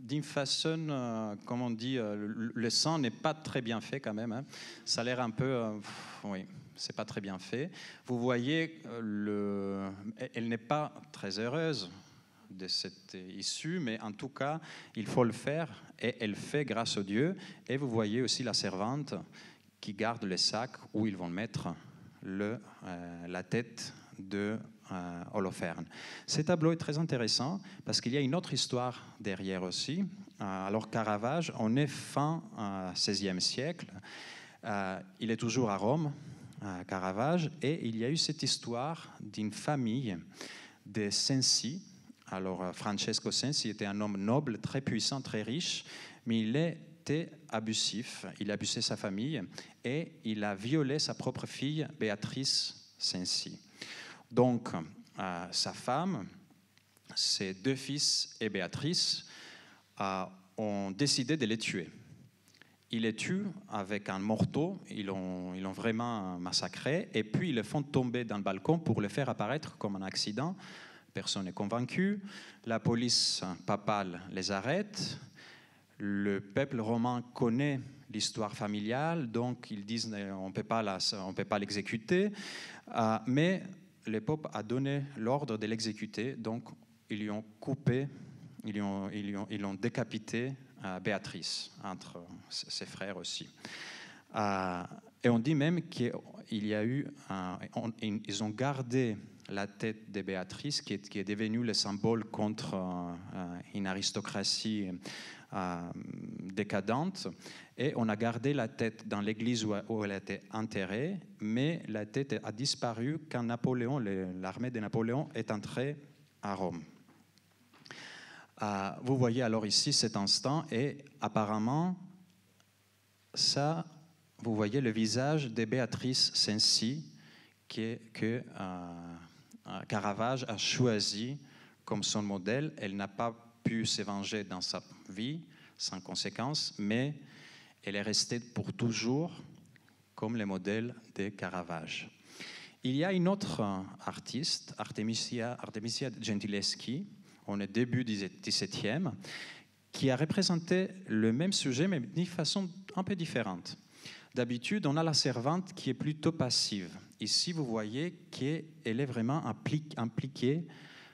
d'une façon, comme on dit, le sang n'est pas très bien fait quand même. Hein. Ça a l'air un peu... oui, c'est pas très bien fait. Vous voyez, elle n'est pas très heureuse de cette issue, mais en tout cas, il faut le faire, et elle fait grâce au Dieu. Et vous voyez aussi la servante qui garde le sac où ils vont mettre la tête de Holoferne. Ce tableau est très intéressant parce qu'il y a une autre histoire derrière aussi. Alors Caravage, on est fin XVIe siècle, il est toujours à Rome, Caravage, et il y a eu cette histoire d'une famille de Cenci. Alors Francesco Cenci était un homme noble, très puissant, très riche, mais il était abusif, il abusait sa famille et il a violé sa propre fille, Béatrice Cenci. Donc, sa femme, ses deux fils et Béatrice ont décidé de les tuer. Ils les tuent avec un marteau, ils l'ont vraiment massacré, et puis ils le font tomber dans le balcon pour le faire apparaître comme un accident. Personne n'est convaincu. La police papale les arrête. Le peuple romain connaît l'histoire familiale, donc ils disent on ne peut pas l'exécuter, mais le peuple a donné l'ordre de l'exécuter, donc ils lui ont coupé, ils l'ont décapité Béatrice, entre ses frères aussi. Et on dit même qu'il y a eu, ils ont gardé la tête de Béatrice, qui est devenue le symbole contre une aristocratie décadente, et on a gardé la tête dans l'église où elle a été enterrée, mais la tête a disparu quand l'armée de Napoléon est entrée à Rome. Vous voyez alors ici cet instant, et apparemment, ça, vous voyez le visage de Béatrice Cenci que Caravage a choisi comme son modèle. Elle n'a pas pu se venger dans sa vie, sans conséquence, mais elle est restée pour toujours comme le modèle de Caravage. Il y a une autre artiste, Artemisia Gentileschi, on est début du XVIIe, qui a représenté le même sujet, mais d'une façon un peu différente. D'habitude, on a la servante qui est plutôt passive. Ici, vous voyez qu'elle est vraiment impliquée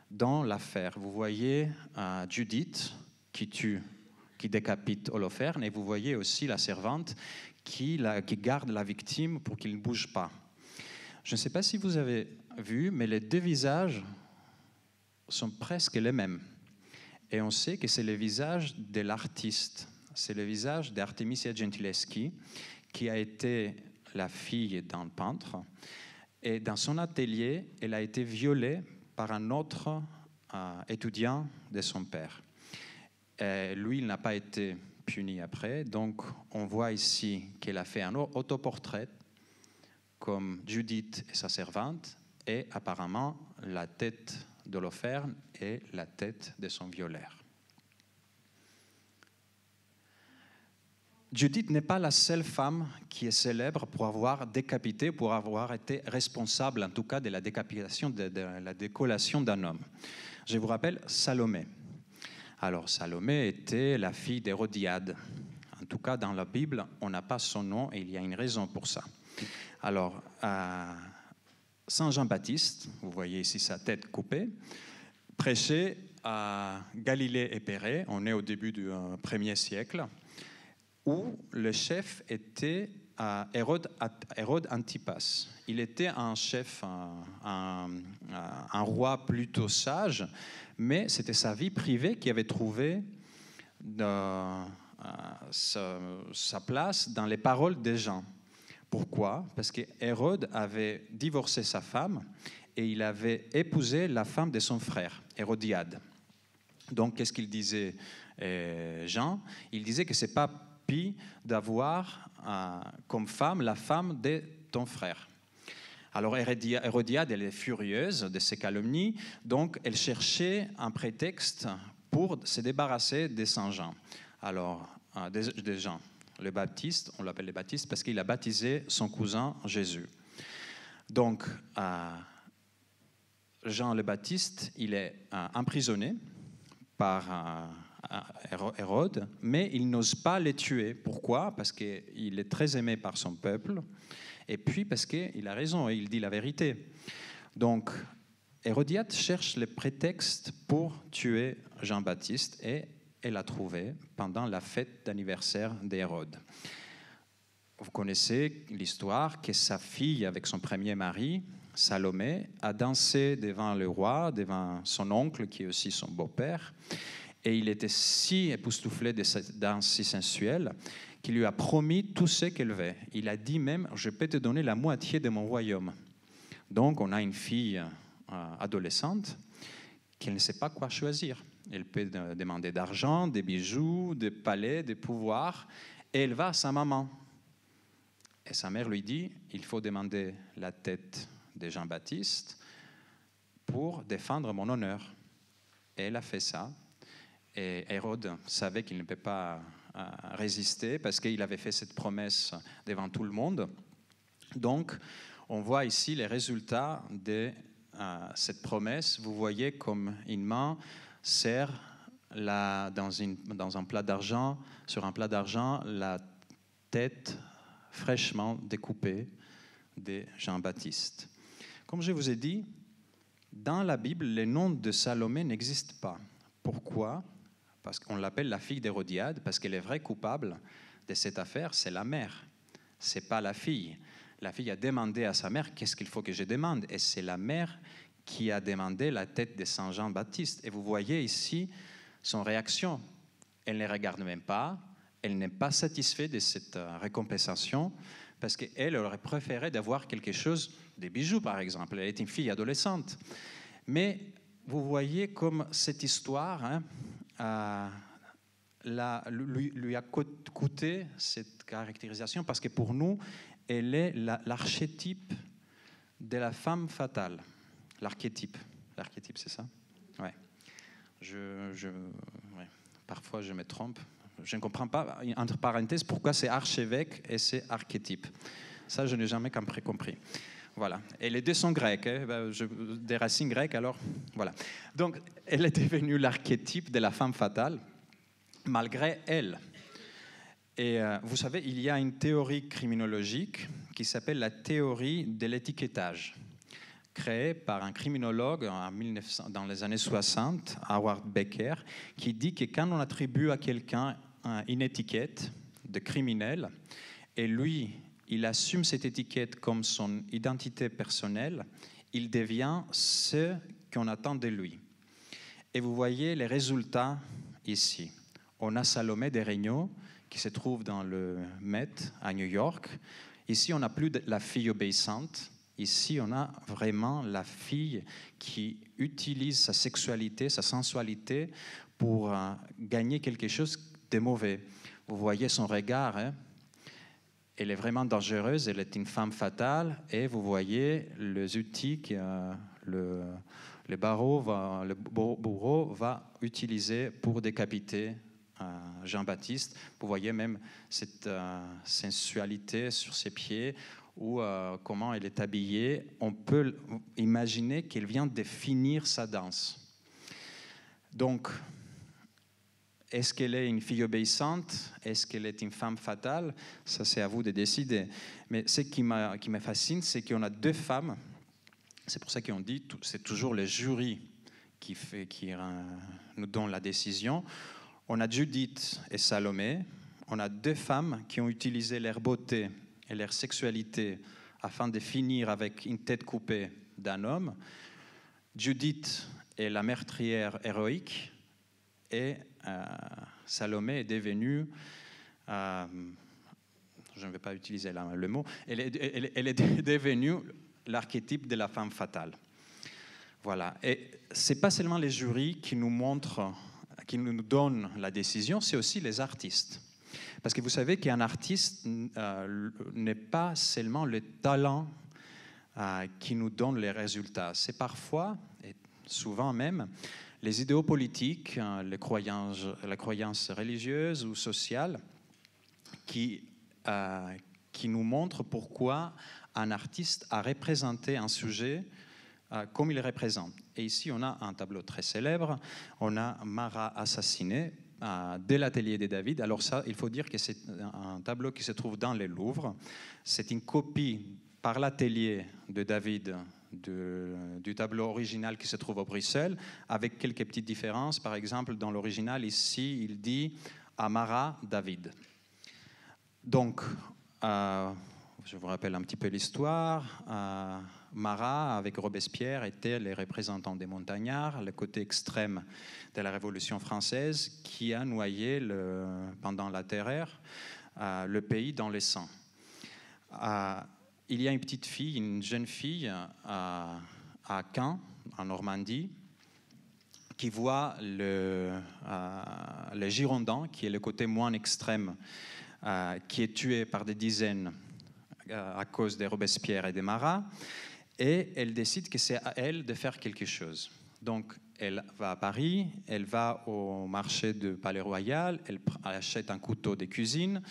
dans l'affaire. Vous voyez Judith qui décapite Holoferne, et vous voyez aussi la servante qui garde la victime pour qu'il ne bouge pas. Je ne sais pas si vous avez vu, mais les deux visages sont presque les mêmes. Et on sait que c'est le visage de l'artiste. C'est le visage d'Artemisia Gentileschi, qui a été la fille d'un peintre. Et dans son atelier, elle a été violée par un autre étudiant de son père. Et lui, il n'a pas été puni après. Donc, on voit ici qu'elle a fait un autoportrait comme Judith et sa servante, et apparemment la tête d'Holoferne et la tête de son violeur. Judith n'est pas la seule femme qui est célèbre pour avoir décapité, pour avoir été responsable, en tout cas, de la décapitation, de la décollation d'un homme. Je vous rappelle Salomé. Alors, Salomé était la fille d'Hérodiade, tout cas, dans la Bible, on n'a pas son nom et il y a une raison pour ça. Alors, Saint Jean-Baptiste, vous voyez ici sa tête coupée, prêchait à Galilée et Pérée, on est au début du 1er siècle, où le chef était Hérode Antipas. Il était un chef, un roi plutôt sage, mais c'était sa vie privée qui avait trouvé sa place dans les paroles des gens. Pourquoi? Parce que Hérode avait divorcé sa femme et il avait épousé la femme de son frère, Hérodiade. Donc, qu'est-ce qu'il disait, Jean? Il disait que ce n'est pas pis d'avoir comme femme la femme de ton frère. Alors Hérodiade, elle est furieuse de ces calomnies, donc elle cherchait un prétexte pour se débarrasser de Saint Jean. Alors, de Jean le Baptiste, on l'appelle le Baptiste parce qu'il a baptisé son cousin Jésus. Donc, Jean le Baptiste, il est emprisonné par Hérode, mais il n'ose pas les tuer. Pourquoi? Parce qu'il est très aimé par son peuple, et puis parce qu'il a raison, et il dit la vérité. Donc, Hérodiade cherche le prétexte pour tuer Jean-Baptiste, et elle l'a trouvé pendant la fête d'anniversaire d'Hérode. Vous connaissez l'histoire que sa fille, avec son premier mari, Salomé, a dansé devant le roi, devant son oncle, qui est aussi son beau-père, et il était si époustouflé de cette danse si sensuelle qu'il lui a promis tout ce qu'elle veut. Il a dit même, je peux te donner la moitié de mon royaume. Donc on a une fille adolescente qui ne sait pas quoi choisir. Elle peut demander d'argent, des bijoux, des palais, des pouvoirs, et elle va à sa maman. Et sa mère lui dit, il faut demander la tête de Jean-Baptiste pour défendre mon honneur. Et elle a fait ça. Et Hérode savait qu'il ne peut pas résister parce qu'il avait fait cette promesse devant tout le monde. Donc, on voit ici les résultats de cette promesse. Vous voyez comme une main serre dans un plat d'argent, sur un plat d'argent, la tête fraîchement découpée de Jean-Baptiste. Comme je vous ai dit, dans la Bible, le nom de Salomé n'existe pas. Pourquoi? Parce qu'on l'appelle la fille d'Hérodiade, parce que le vrai coupable de cette affaire, c'est la mère. Ce n'est pas la fille. La fille a demandé à sa mère, qu'est-ce qu'il faut que je demande? Et c'est la mère qui a demandé la tête de Saint Jean-Baptiste. Et vous voyez ici son réaction. Elle ne regarde même pas, elle n'est pas satisfaite de cette récompensation, parce qu'elle aurait préféré d'avoir quelque chose, des bijoux par exemple. Elle est une fille adolescente. Mais vous voyez comme cette histoire lui a coûté cette caractérisation, parce que pour nous, elle est l'archétype de la femme fatale. L'archétype, c'est ça? Ouais. Ouais. Parfois, je me trompe. Je ne comprends pas, entre parenthèses, pourquoi c'est archevêque et c'est archétype. Ça, je n'ai jamais compris. Voilà. Et les deux sont grecs, des racines grecques, alors voilà. Donc, elle est devenue l'archétype de la femme fatale, malgré elle. Et vous savez, il y a une théorie criminologique qui s'appelle la théorie de l'étiquetage, créée par un criminologue dans les années 60, Howard Becker, qui dit que quand on attribue à quelqu'un une étiquette de criminel, et lui, il assume cette étiquette comme son identité personnelle, il devient ce qu'on attend de lui. Et vous voyez les résultats ici. On a Salomé de Regnault, qui se trouve dans le Met, à New York. Ici, on n'a plus la fille obéissante. Ici, on a vraiment la fille qui utilise sa sexualité, sa sensualité pour gagner quelque chose de mauvais. Vous voyez son regard, hein? Elle est vraiment dangereuse, elle est une femme fatale, et vous voyez les outils que le bourreau va utiliser pour décapiter Jean-Baptiste. Vous voyez même cette sensualité sur ses pieds, ou comment elle est habillée. On peut imaginer qu'elle vient de finir sa danse. Donc, est-ce qu'elle est une fille obéissante? Est-ce qu'elle est une femme fatale? Ça, c'est à vous de décider. Mais ce qui me fascine, c'est qu'on a deux femmes. C'est pour ça qu'on dit c'est toujours le jury qui nous donne la décision. On a Judith et Salomé. On a deux femmes qui ont utilisé leur beauté et leur sexualité afin de finir avec une tête coupée d'un homme. Judith est la meurtrière héroïque et Salomé est devenue, je ne vais pas utiliser le mot, elle est devenue l'archétype de la femme fatale. Voilà. Et ce n'est pas seulement les jurys qui nous montrent, qui nous donnent la décision, c'est aussi les artistes. Parce que vous savez qu'un artiste n'est pas seulement le talent qui nous donne les résultats. C'est parfois, et souvent même, les idéaux politiques, les croyances religieuses ou sociales qui nous montrent pourquoi un artiste a représenté un sujet comme il représente. Et ici, on a un tableau très célèbre. On a Marat assassiné de l'atelier de David. Alors ça, il faut dire que c'est un tableau qui se trouve dans le Louvre. C'est une copie par l'atelier de David du tableau original qui se trouve à Bruxelles, avec quelques petites différences. Par exemple, dans l'original, ici, il dit « à Marat, David ». Donc, je vous rappelle un petit peu l'histoire. Marat, avec Robespierre, était les représentants des montagnards, le côté extrême de la Révolution française qui a noyé, pendant la Terreur, le pays dans le sang. Il y a une petite fille, une jeune fille à Caen, en Normandie, qui voit le Girondin, qui est le côté moins extrême, qui est tué par des dizaines à cause de Robespierre et de Marat, et elle décide que c'est à elle de faire quelque chose. Donc, elle va à Paris, elle va au marché du Palais Royal, elle achète un couteau de cuisine,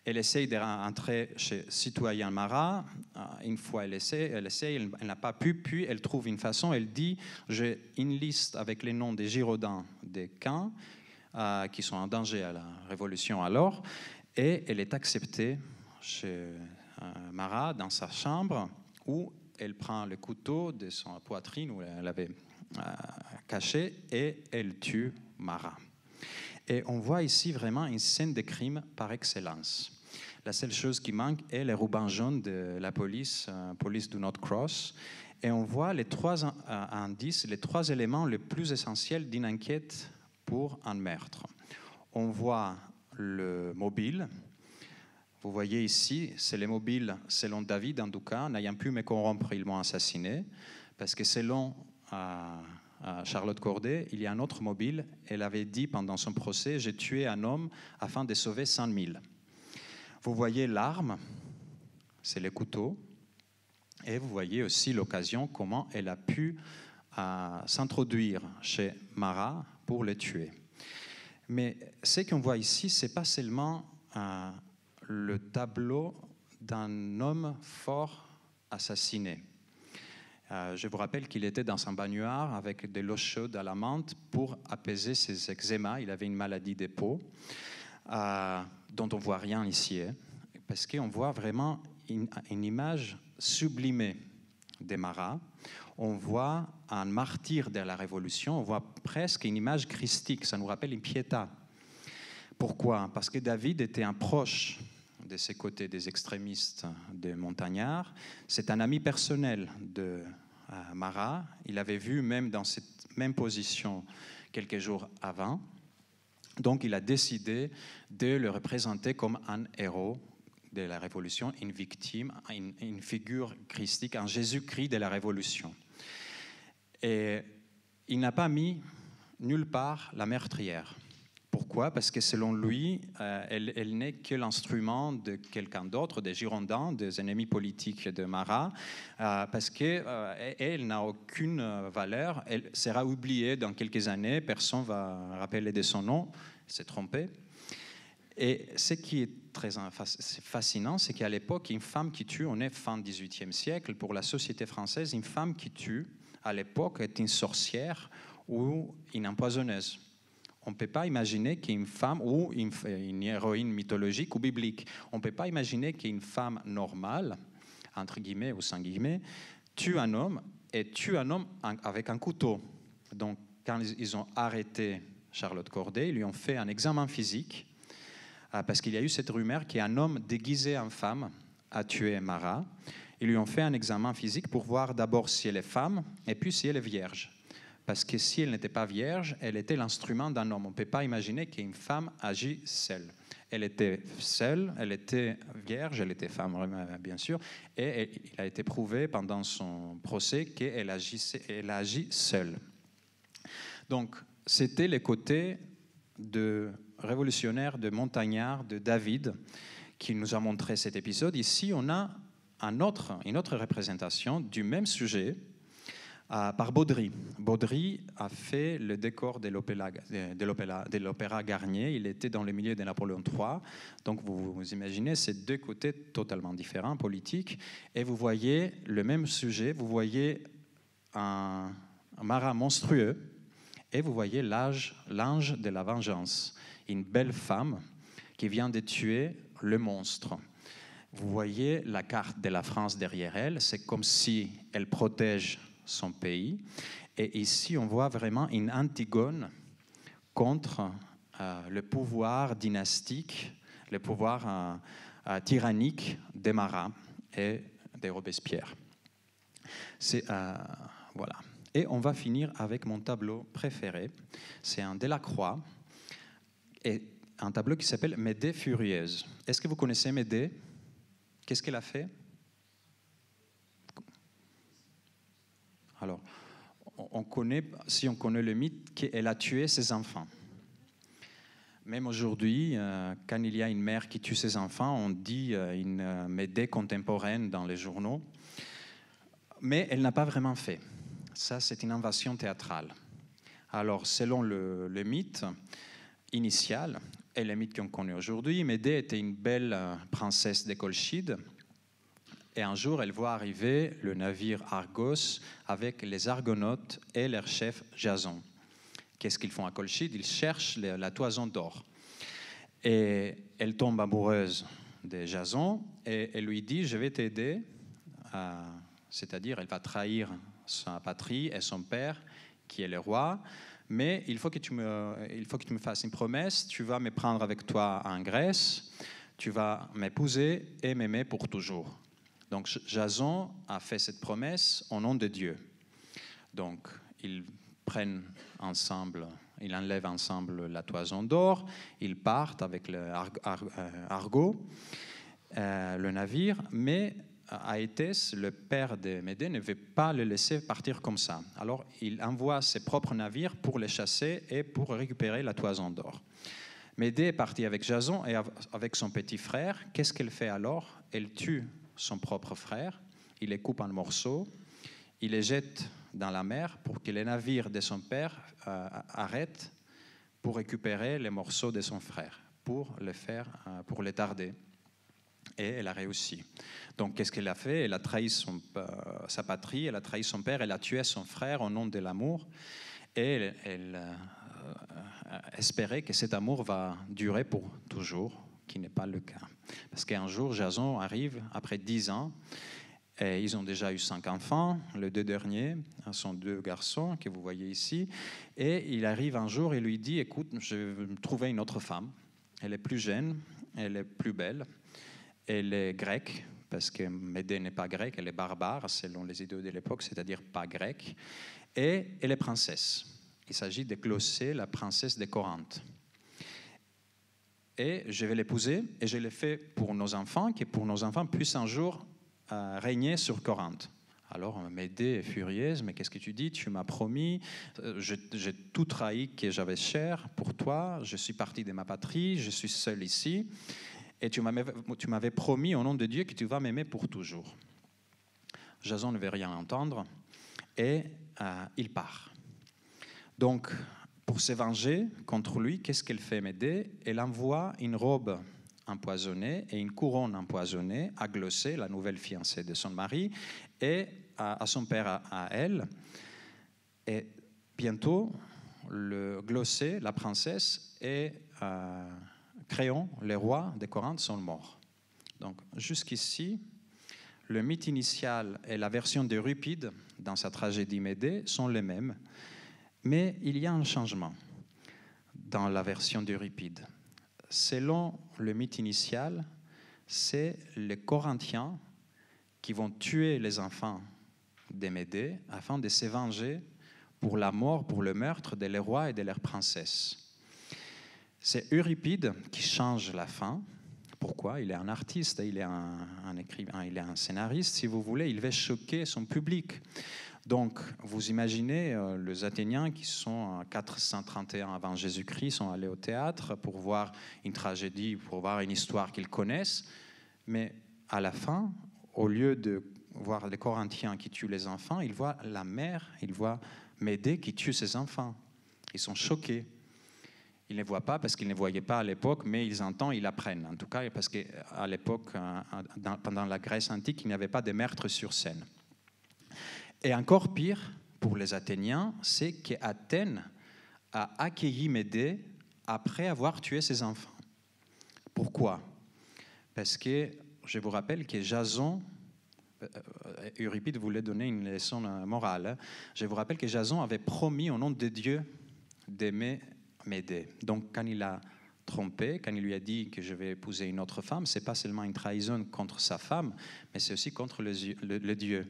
elle essaye de rentrer chez Citoyen Marat. Une fois elle essaie, elle n'a pas pu, puis elle trouve une façon, elle dit « j'ai une liste avec les noms des Girondins de Caen, qui sont en danger à la Révolution alors », et elle est acceptée chez Marat dans sa chambre où elle prend le couteau de son poitrine où elle avait caché et elle tue Marat. Et on voit ici vraiment une scène de crime par excellence. La seule chose qui manque est les rubans jaunes de la police do not cross. Et on voit les trois indices, les trois éléments les plus essentiels d'une enquête pour un meurtre. On voit le mobile. Vous voyez ici, c'est le mobile, selon David, en tout cas, n'ayant pu me corrompre, ils m'ont assassiné. Parce que selon Charlotte Corday, il y a un autre mobile. Elle avait dit pendant son procès, j'ai tué un homme afin de sauver 100 000. Vous voyez l'arme, c'est le couteau. Et vous voyez aussi l'occasion, comment elle a pu s'introduire chez Marat pour le tuer. Mais ce qu'on voit ici, ce n'est pas seulement le tableau d'un homme fort assassiné. Je vous rappelle qu'il était dans un baignoire avec de l'eau chaude à la menthe pour apaiser ses eczémas. Il avait une maladie des peaux dont on ne voit rien ici, parce qu'on voit vraiment une image sublimée de Marat. On voit un martyr de la Révolution, on voit presque une image christique, ça nous rappelle une pietà. Pourquoi? Parce que David était un proche de ces côtés des extrémistes des montagnards. C'est un ami personnel de Marat. Il avait vu même dans cette même position quelques jours avant. Donc il a décidé de le représenter comme un héros de la Révolution, une victime, une figure christique, un Jésus-Christ de la Révolution. Et il n'a pas mis nulle part la meurtrière. Pourquoi? Parce que selon lui, elle n'est que l'instrument de quelqu'un d'autre, des Girondins, des ennemis politiques de Marat, parce qu'elle n'a aucune valeur, elle sera oubliée dans quelques années, personne ne va rappeler de son nom, s'est trompé. Et ce qui est très fascinant, c'est qu'à l'époque, une femme qui tue, on est fin 18e siècle, pour la société française, une femme qui tue, à l'époque, est une sorcière ou une empoisonneuse. On ne peut pas imaginer qu'une femme ou une héroïne mythologique ou biblique, on ne peut pas imaginer qu'une femme normale, entre guillemets ou sans guillemets, tue un homme et tue un homme avec un couteau. Donc, quand ils ont arrêté Charlotte Corday, ils lui ont fait un examen physique parce qu'il y a eu cette rumeur qu'un homme déguisé en femme a tué Marat. Ils lui ont fait un examen physique pour voir d'abord si elle est femme et puis si elle est vierge. Parce que si elle n'était pas vierge, elle était l'instrument d'un homme. On ne peut pas imaginer qu'une femme agit seule. Elle était seule, elle était vierge, elle était femme, bien sûr, et il a été prouvé pendant son procès qu'elle agit seule. Donc, c'était les côtés de révolutionnaire, de montagnard, de David, qui nous a montré cet épisode. Ici, on a une autre représentation du même sujet par Baudry. Baudry a fait le décor de l'opéra Garnier. Il était dans le milieu de Napoléon III. Donc, vous imaginez ces deux côtés totalement différents, politiques. Et vous voyez le même sujet. Vous voyez un Marat monstrueux. Et vous voyez l'ange de la vengeance, une belle femme qui vient de tuer le monstre. Vous voyez la carte de la France derrière elle, c'est comme si elle protège son pays. Et ici, on voit vraiment une Antigone contre le pouvoir dynastique, le pouvoir tyrannique des Marat et des Robespierre. Voilà. Et on va finir avec mon tableau préféré. C'est un Delacroix, et un tableau qui s'appelle Médée furieuse. Est-ce que vous connaissez Médée? Qu'est-ce qu'elle a fait? Alors, si on connaît le mythe, qu'elle a tué ses enfants. Même aujourd'hui, quand il y a une mère qui tue ses enfants, on dit une Médée contemporaine dans les journaux. Mais elle n'a pas vraiment fait. Ça, c'est une invention théâtrale. Alors, selon le mythe initial et le mythe qu'on connaît aujourd'hui, Médée était une belle princesse des Colchides. Et un jour, elle voit arriver le navire Argos avec les Argonautes et leur chef Jason. Qu'est-ce qu'ils font à Colchide? Ils cherchent la toison d'or. Et elle tombe amoureuse de Jason et elle lui dit « Je vais t'aider », c'est-à-dire elle va trahir sa patrie et son père, qui est le roi, mais il faut que tu me fasses une promesse, tu vas me prendre avec toi en Grèce, tu vas m'épouser et m'aimer pour toujours. Donc Jason a fait cette promesse au nom de Dieu. Donc ils prennent ensemble, ils enlèvent ensemble la toison d'or, ils partent avec le Argo, le navire, mais Aétès, le père de Médée, ne veut pas le laisser partir comme ça. Alors, il envoie ses propres navires pour les chasser et pour récupérer la toison d'or. Médée est partie avec Jason et avec son petit frère. Qu'est-ce qu'elle fait alors? Elle tue son propre frère, il les coupe en morceaux, il les jette dans la mer pour que les navires de son père arrêtent pour récupérer les morceaux de son frère, pour les tarder. Et elle a réussi. Donc, qu'est-ce qu'elle a fait? Elle a trahi sa patrie, elle a trahi son père, elle a tué son frère au nom de l'amour. Et elle espérait que cet amour va durer pour toujours, qui n'est pas le cas. Parce qu'un jour, Jason arrive, après 10 ans, et ils ont déjà eu 5 enfants. Les 2 derniers sont 2 garçons que vous voyez ici. Et il arrive un jour et lui dit, écoute, je vais trouver une autre femme. Elle est plus jeune, elle est plus belle. Elle est grecque, parce que Médée n'est pas grecque, elle est barbare, selon les idées de l'époque, c'est-à-dire pas grecque. Et elle est princesse. Il s'agit de Clocée, la princesse de Corinthe. Et je vais l'épouser, et je l'ai fait pour nos enfants, que pour nos enfants puissent un jour régner sur Corinthe. Alors Médée est furieuse, mais qu'est-ce que tu dis? Tu m'as promis, j'ai tout trahi que j'avais cher pour toi, je suis parti de ma patrie, je suis seul ici. Et tu m'avais promis au nom de Dieu que tu vas m'aimer pour toujours. Jason ne veut rien entendre et il part. Donc, pour se venger contre lui, qu'est-ce qu'elle fait, Médée? Elle envoie une robe empoisonnée et une couronne empoisonnée à Clocée, la nouvelle fiancée de son mari, et à son père à elle. Et bientôt, le glosser, la princesse, et Créon, les rois de Corinthe, sont morts. Donc, jusqu'ici, le mythe initial et la version d'Euripide, dans sa tragédie Médée, sont les mêmes. Mais il y a un changement dans la version d'Euripide. Selon le mythe initial, c'est les Corinthiens qui vont tuer les enfants des Médées afin de se venger pour la mort, pour le meurtre des rois et de leurs princesses. C'est Euripide qui change la fin. Pourquoi? Il est un artiste, il est un écrivain, il est un scénariste, si vous voulez, il veut choquer son public. Donc, vous imaginez, les Athéniens qui sont en 431 avant Jésus-Christ sont allés au théâtre pour voir une tragédie, pour voir une histoire qu'ils connaissent, mais à la fin, au lieu de voir les Corinthiens qui tuent les enfants, ils voient la mère, ils voient Médée qui tue ses enfants. Ils sont choqués. Ils ne voient pas parce qu'ils ne voyaient pas à l'époque, mais ils entendent, ils apprennent. En tout cas, parce qu'à l'époque, pendant la Grèce antique, il n'y avait pas de meurtres sur scène. Et encore pire, pour les Athéniens, c'est qu'Athènes a accueilli Médée après avoir tué ses enfants. Pourquoi? Parce que, je vous rappelle que Jason, Euripide voulait donner une leçon morale, je vous rappelle que Jason avait promis au nom de Dieu d'aimer Médée. Donc, quand il a trompé, quand il lui a dit que je vais épouser une autre femme, ce n'est pas seulement une trahison contre sa femme, mais c'est aussi contre le Dieu.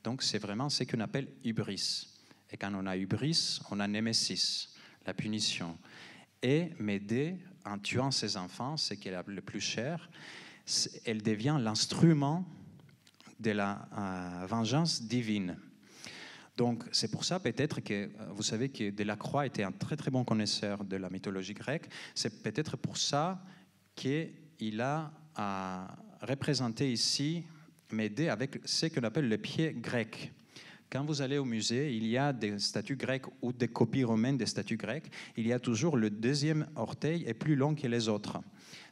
Donc, c'est vraiment ce qu'on appelle hubris. Et quand on a hubris, on a némésis, la punition. Et Médée, en tuant ses enfants, ce qui est le plus cher, elle devient l'instrument de la vengeance divine. Donc, c'est pour ça peut-être que, vous savez que Delacroix était un très très bon connaisseur de la mythologie grecque, c'est peut-être pour ça qu'il a représenté ici Médée avec ce qu'on appelle le pied grec. Quand vous allez au musée, il y a des statues grecques ou des copies romaines des statues grecques, il y a toujours le deuxième orteil est plus long que les autres.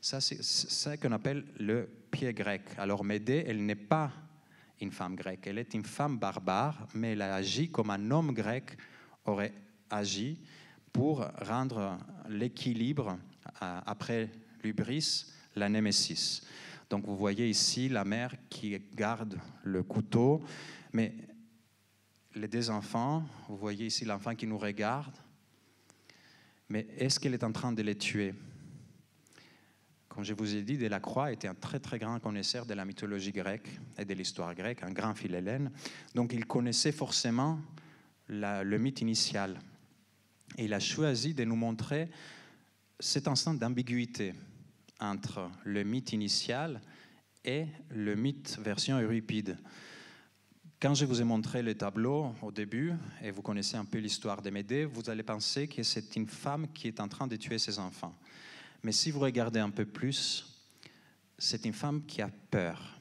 Ça, c'est ce qu'on appelle le pied grec. Alors Médée, elle n'est pas une femme grecque. Elle est une femme barbare, mais elle a agi comme un homme grec aurait agi pour rendre l'équilibre après l'hubris, la némésis. Donc vous voyez ici la mère qui garde le couteau, mais les deux enfants, vous voyez ici l'enfant qui nous regarde, mais est-ce qu'elle est en train de les tuer? Comme je vous ai dit, Delacroix était un très très grand connaisseur de la mythologie grecque et de l'histoire grecque, un grand philhellène. Donc il connaissait forcément le mythe initial. Et il a choisi de nous montrer cet instant d'ambiguïté entre le mythe initial et le mythe version Euripide. Quand je vous ai montré le tableau au début, et vous connaissez un peu l'histoire de Médée, vous allez penser que c'est une femme qui est en train de tuer ses enfants. Mais si vous regardez un peu plus, c'est une femme qui a peur.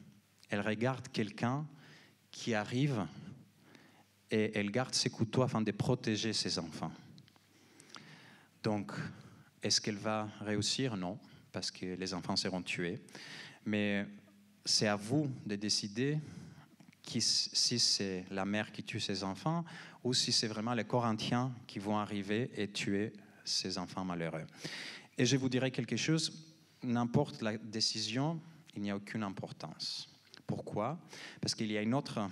Elle regarde quelqu'un qui arrive et elle garde ses couteaux afin de protéger ses enfants. Donc, est-ce qu'elle va réussir? Non, parce que les enfants seront tués. Mais c'est à vous de décider si c'est la mère qui tue ses enfants ou si c'est vraiment les Corinthiens qui vont arriver et tuer ses enfants malheureux. Et je vous dirai quelque chose, n'importe la décision, il n'y a aucune importance. Pourquoi? Parce qu'il y a une autre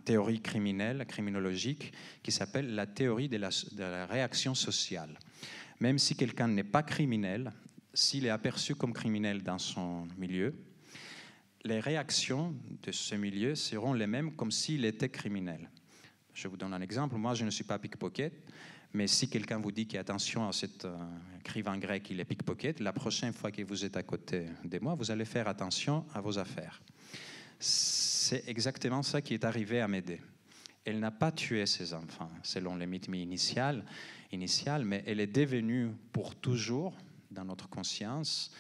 théorie criminelle, criminologique, qui s'appelle la théorie de la réaction sociale. Même si quelqu'un n'est pas criminel, s'il est aperçu comme criminel dans son milieu, les réactions de ce milieu seront les mêmes comme s'il était criminel. Je vous donne un exemple. Moi, je ne suis pas pickpocket, mais si quelqu'un vous dit qu'attention à cet écrivain grec, il est pickpocket, la prochaine fois que vous êtes à côté de moi, vous allez faire attention à vos affaires. C'est exactement ça qui est arrivé à Médée. Elle n'a pas tué ses enfants, selon les mythes initial, mais elle est devenue pour toujours, dans notre conscience,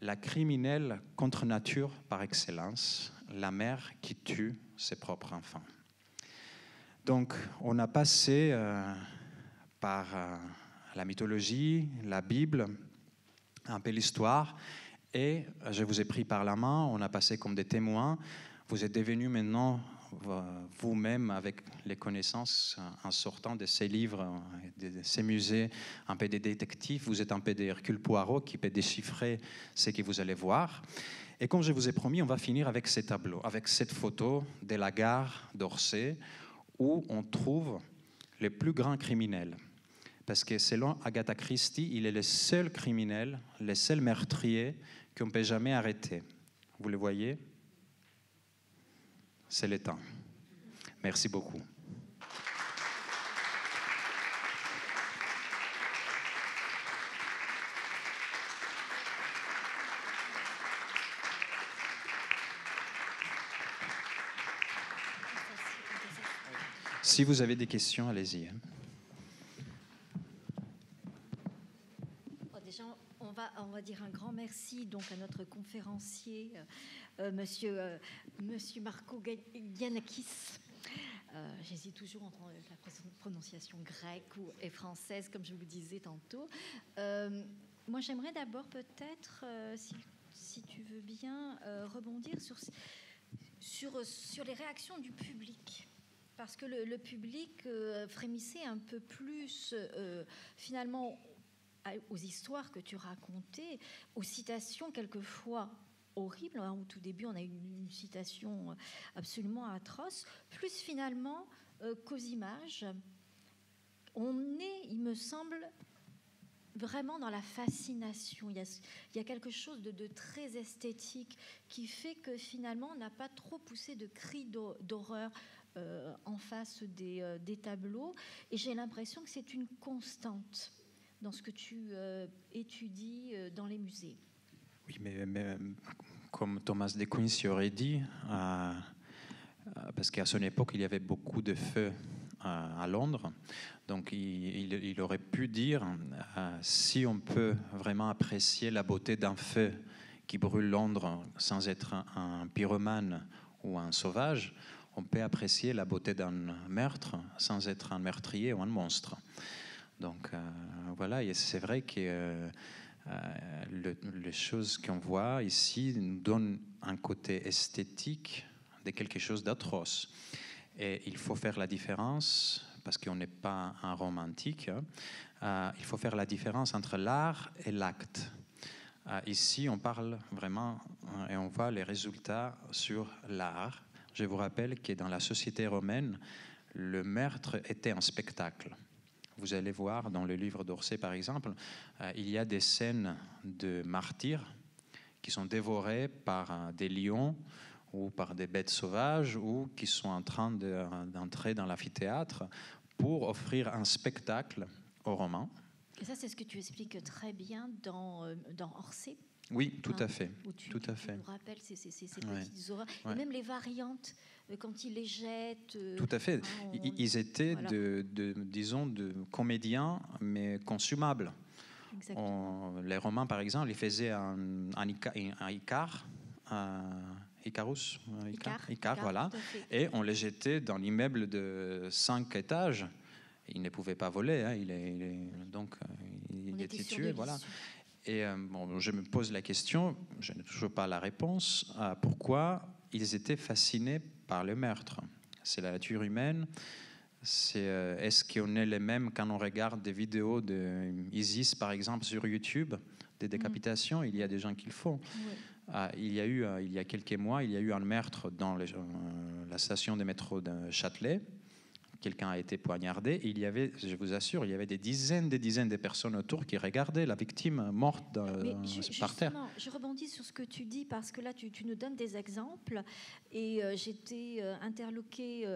la criminelle contre nature par excellence, la mère qui tue ses propres enfants. Donc, on a passé par la mythologie, la Bible, un peu l'histoire, et je vous ai pris par la main, on a passé comme des témoins. Vous êtes devenus maintenant vous-même avec les connaissances en sortant de ces livres, de ces musées, un peu des détectives. Vous êtes un peu des Hercule Poirot qui peut déchiffrer ce que vous allez voir. Et comme je vous ai promis, on va finir avec ces tableaux, avec cette photo de la gare d'Orsay où on trouve les plus grands criminels. Parce que selon Agatha Christie, il est le seul criminel, le seul meurtrier qu'on ne peut jamais arrêter. Vous le voyez? C'est le temps. Merci beaucoup. Si vous avez des questions, allez-y. Déjà, on va dire un grand merci donc à notre conférencier, monsieur Marco Giannakis. J'hésite toujours entre la prononciation grecque et française, comme je vous disais tantôt. Moi, j'aimerais d'abord peut-être, si tu veux bien, rebondir sur les réactions du public. Parce que le public frémissait un peu plus, finalement, aux histoires que tu racontais, aux citations quelquefois horribles. Au tout début, on a eu une citation absolument atroce, plus finalement qu'aux images. On est, il me semble, vraiment dans la fascination. Il y a quelque chose de très esthétique qui fait que finalement, on n'a pas trop poussé de cris d'horreur en face des tableaux. Et j'ai l'impression que c'est une constante dans ce que tu étudies dans les musées. Oui, mais comme Thomas de Quincey aurait dit, parce qu'à son époque, il y avait beaucoup de feux à Londres, donc il aurait pu dire, si on peut vraiment apprécier la beauté d'un feu qui brûle Londres sans être un pyromane ou un sauvage, on peut apprécier la beauté d'un meurtre sans être un meurtrier ou un monstre. Donc voilà, et c'est vrai que les choses qu'on voit ici nous donnent un côté esthétique de quelque chose d'atroce. Et il faut faire la différence, parce qu'on n'est pas un romantique, il faut faire la différence entre l'art et l'acte. Ici, on parle vraiment et on voit les résultats sur l'art. Je vous rappelle que dans la société romaine, le meurtre était un spectacle. Vous allez voir dans le livre d'Orsay, par exemple, il y a des scènes de martyrs qui sont dévorés par des lions ou par des bêtes sauvages ou qui sont en train d'entrer dans l'amphithéâtre pour offrir un spectacle aux Romains. Et ça, c'est ce que tu expliques très bien dans Orsay. Oui, tout à fait. Tu nous rappelles ces petites horreurs. Et même les variantes, quand ils les jettent. Tout à fait. Ils étaient, disons, de comédiens, mais consumables. Les Romains, par exemple, ils faisaient un Icar, Icar, voilà. Et on les jetait dans l'immeuble de 5 étages. Ils ne pouvaient pas voler, hein. Donc il était tué, voilà. Et je me pose la question, je n'ai toujours pas la réponse, pourquoi ils étaient fascinés par le meurtre. C'est la nature humaine. Est-ce qu'on est les mêmes quand on regarde des vidéos d'ISIS, par exemple, sur YouTube, des décapitations? Il y a des gens qui le font. Oui. Il y a quelques mois, il y a eu un meurtre dans la station de métro de Châtelet. Quelqu'un a été poignardé. Et il y avait, je vous assure, il y avait des dizaines de personnes autour qui regardaient la victime morte par terre. Je rebondis sur ce que tu dis parce que là, tu nous donnes des exemples et j'étais interloquée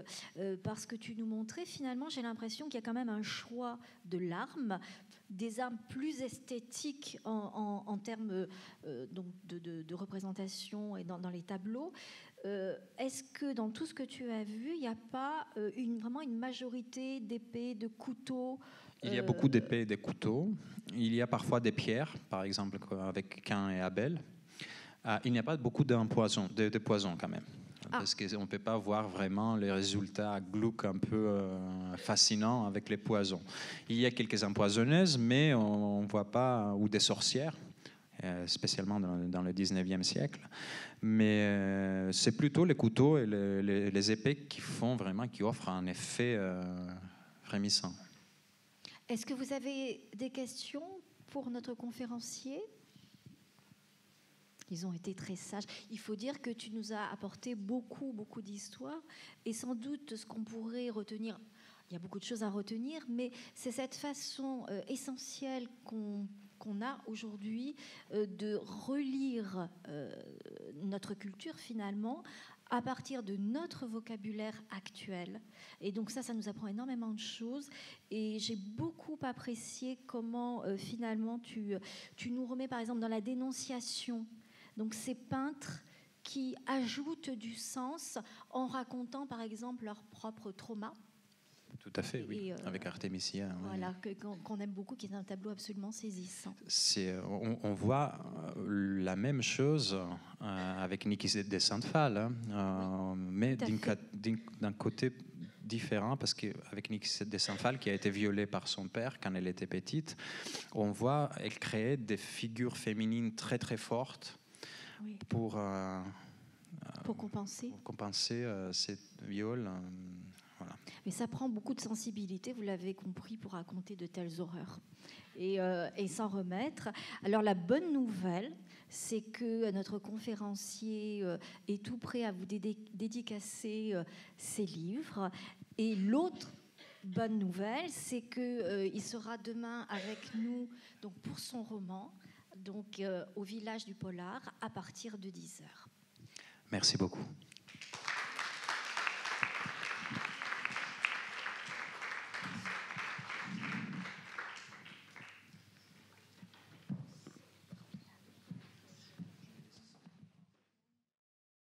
par ce que tu nous montrais. Finalement, j'ai l'impression qu'il y a quand même un choix de l'arme, des armes plus esthétiques en termes donc de représentation et dans les tableaux. Est-ce que dans tout ce que tu as vu, il n'y a pas vraiment une majorité d'épées, de couteaux? Il y a beaucoup d'épées et de couteaux. Il y a parfois des pierres, par exemple avec Cain et Abel. Il n'y a pas beaucoup de poison quand même. Parce qu'on ne peut pas voir vraiment les résultats glauques un peu fascinants avec les poisons. Il y a quelques empoisonneuses, mais on ne voit pas, ou des sorcières. spécialement dans le 19e siècle. Mais c'est plutôt les couteaux et les épées qui offrent un effet frémissant. Est-ce que vous avez des questions pour notre conférencier ? Ils ont été très sages. Il faut dire que tu nous as apporté beaucoup, beaucoup d'histoires. Et sans doute, ce qu'on pourrait retenir, il y a beaucoup de choses à retenir, mais c'est cette façon essentielle qu'on a aujourd'hui de relire notre culture, finalement, à partir de notre vocabulaire actuel. Et donc ça nous apprend énormément de choses. Et j'ai beaucoup apprécié comment, finalement, tu nous remets, par exemple, dans la dénonciation. Donc ces peintres qui ajoutent du sens en racontant par exemple leur propre trauma. Tout à fait, oui, avec Artemisia. Voilà, qu'on aime beaucoup, qui est un tableau absolument saisissant. On voit la même chose avec Niki de Saint-Phal, mais d'un côté différent, parce qu'avec Niki de Saint-Phal, qui a été violée par son père quand elle était petite, on voit elle créer des figures féminines très très fortes. Oui. Pour compenser cette viol. Voilà. Mais ça prend beaucoup de sensibilité, vous l'avez compris, pour raconter de telles horreurs et s'en remettre. Alors la bonne nouvelle, c'est que notre conférencier est tout prêt à vous dédicacer ses livres. Et l'autre bonne nouvelle, c'est qu'il sera demain avec nous donc, pour son roman, donc au village du Polar, à partir de 10h. Merci beaucoup.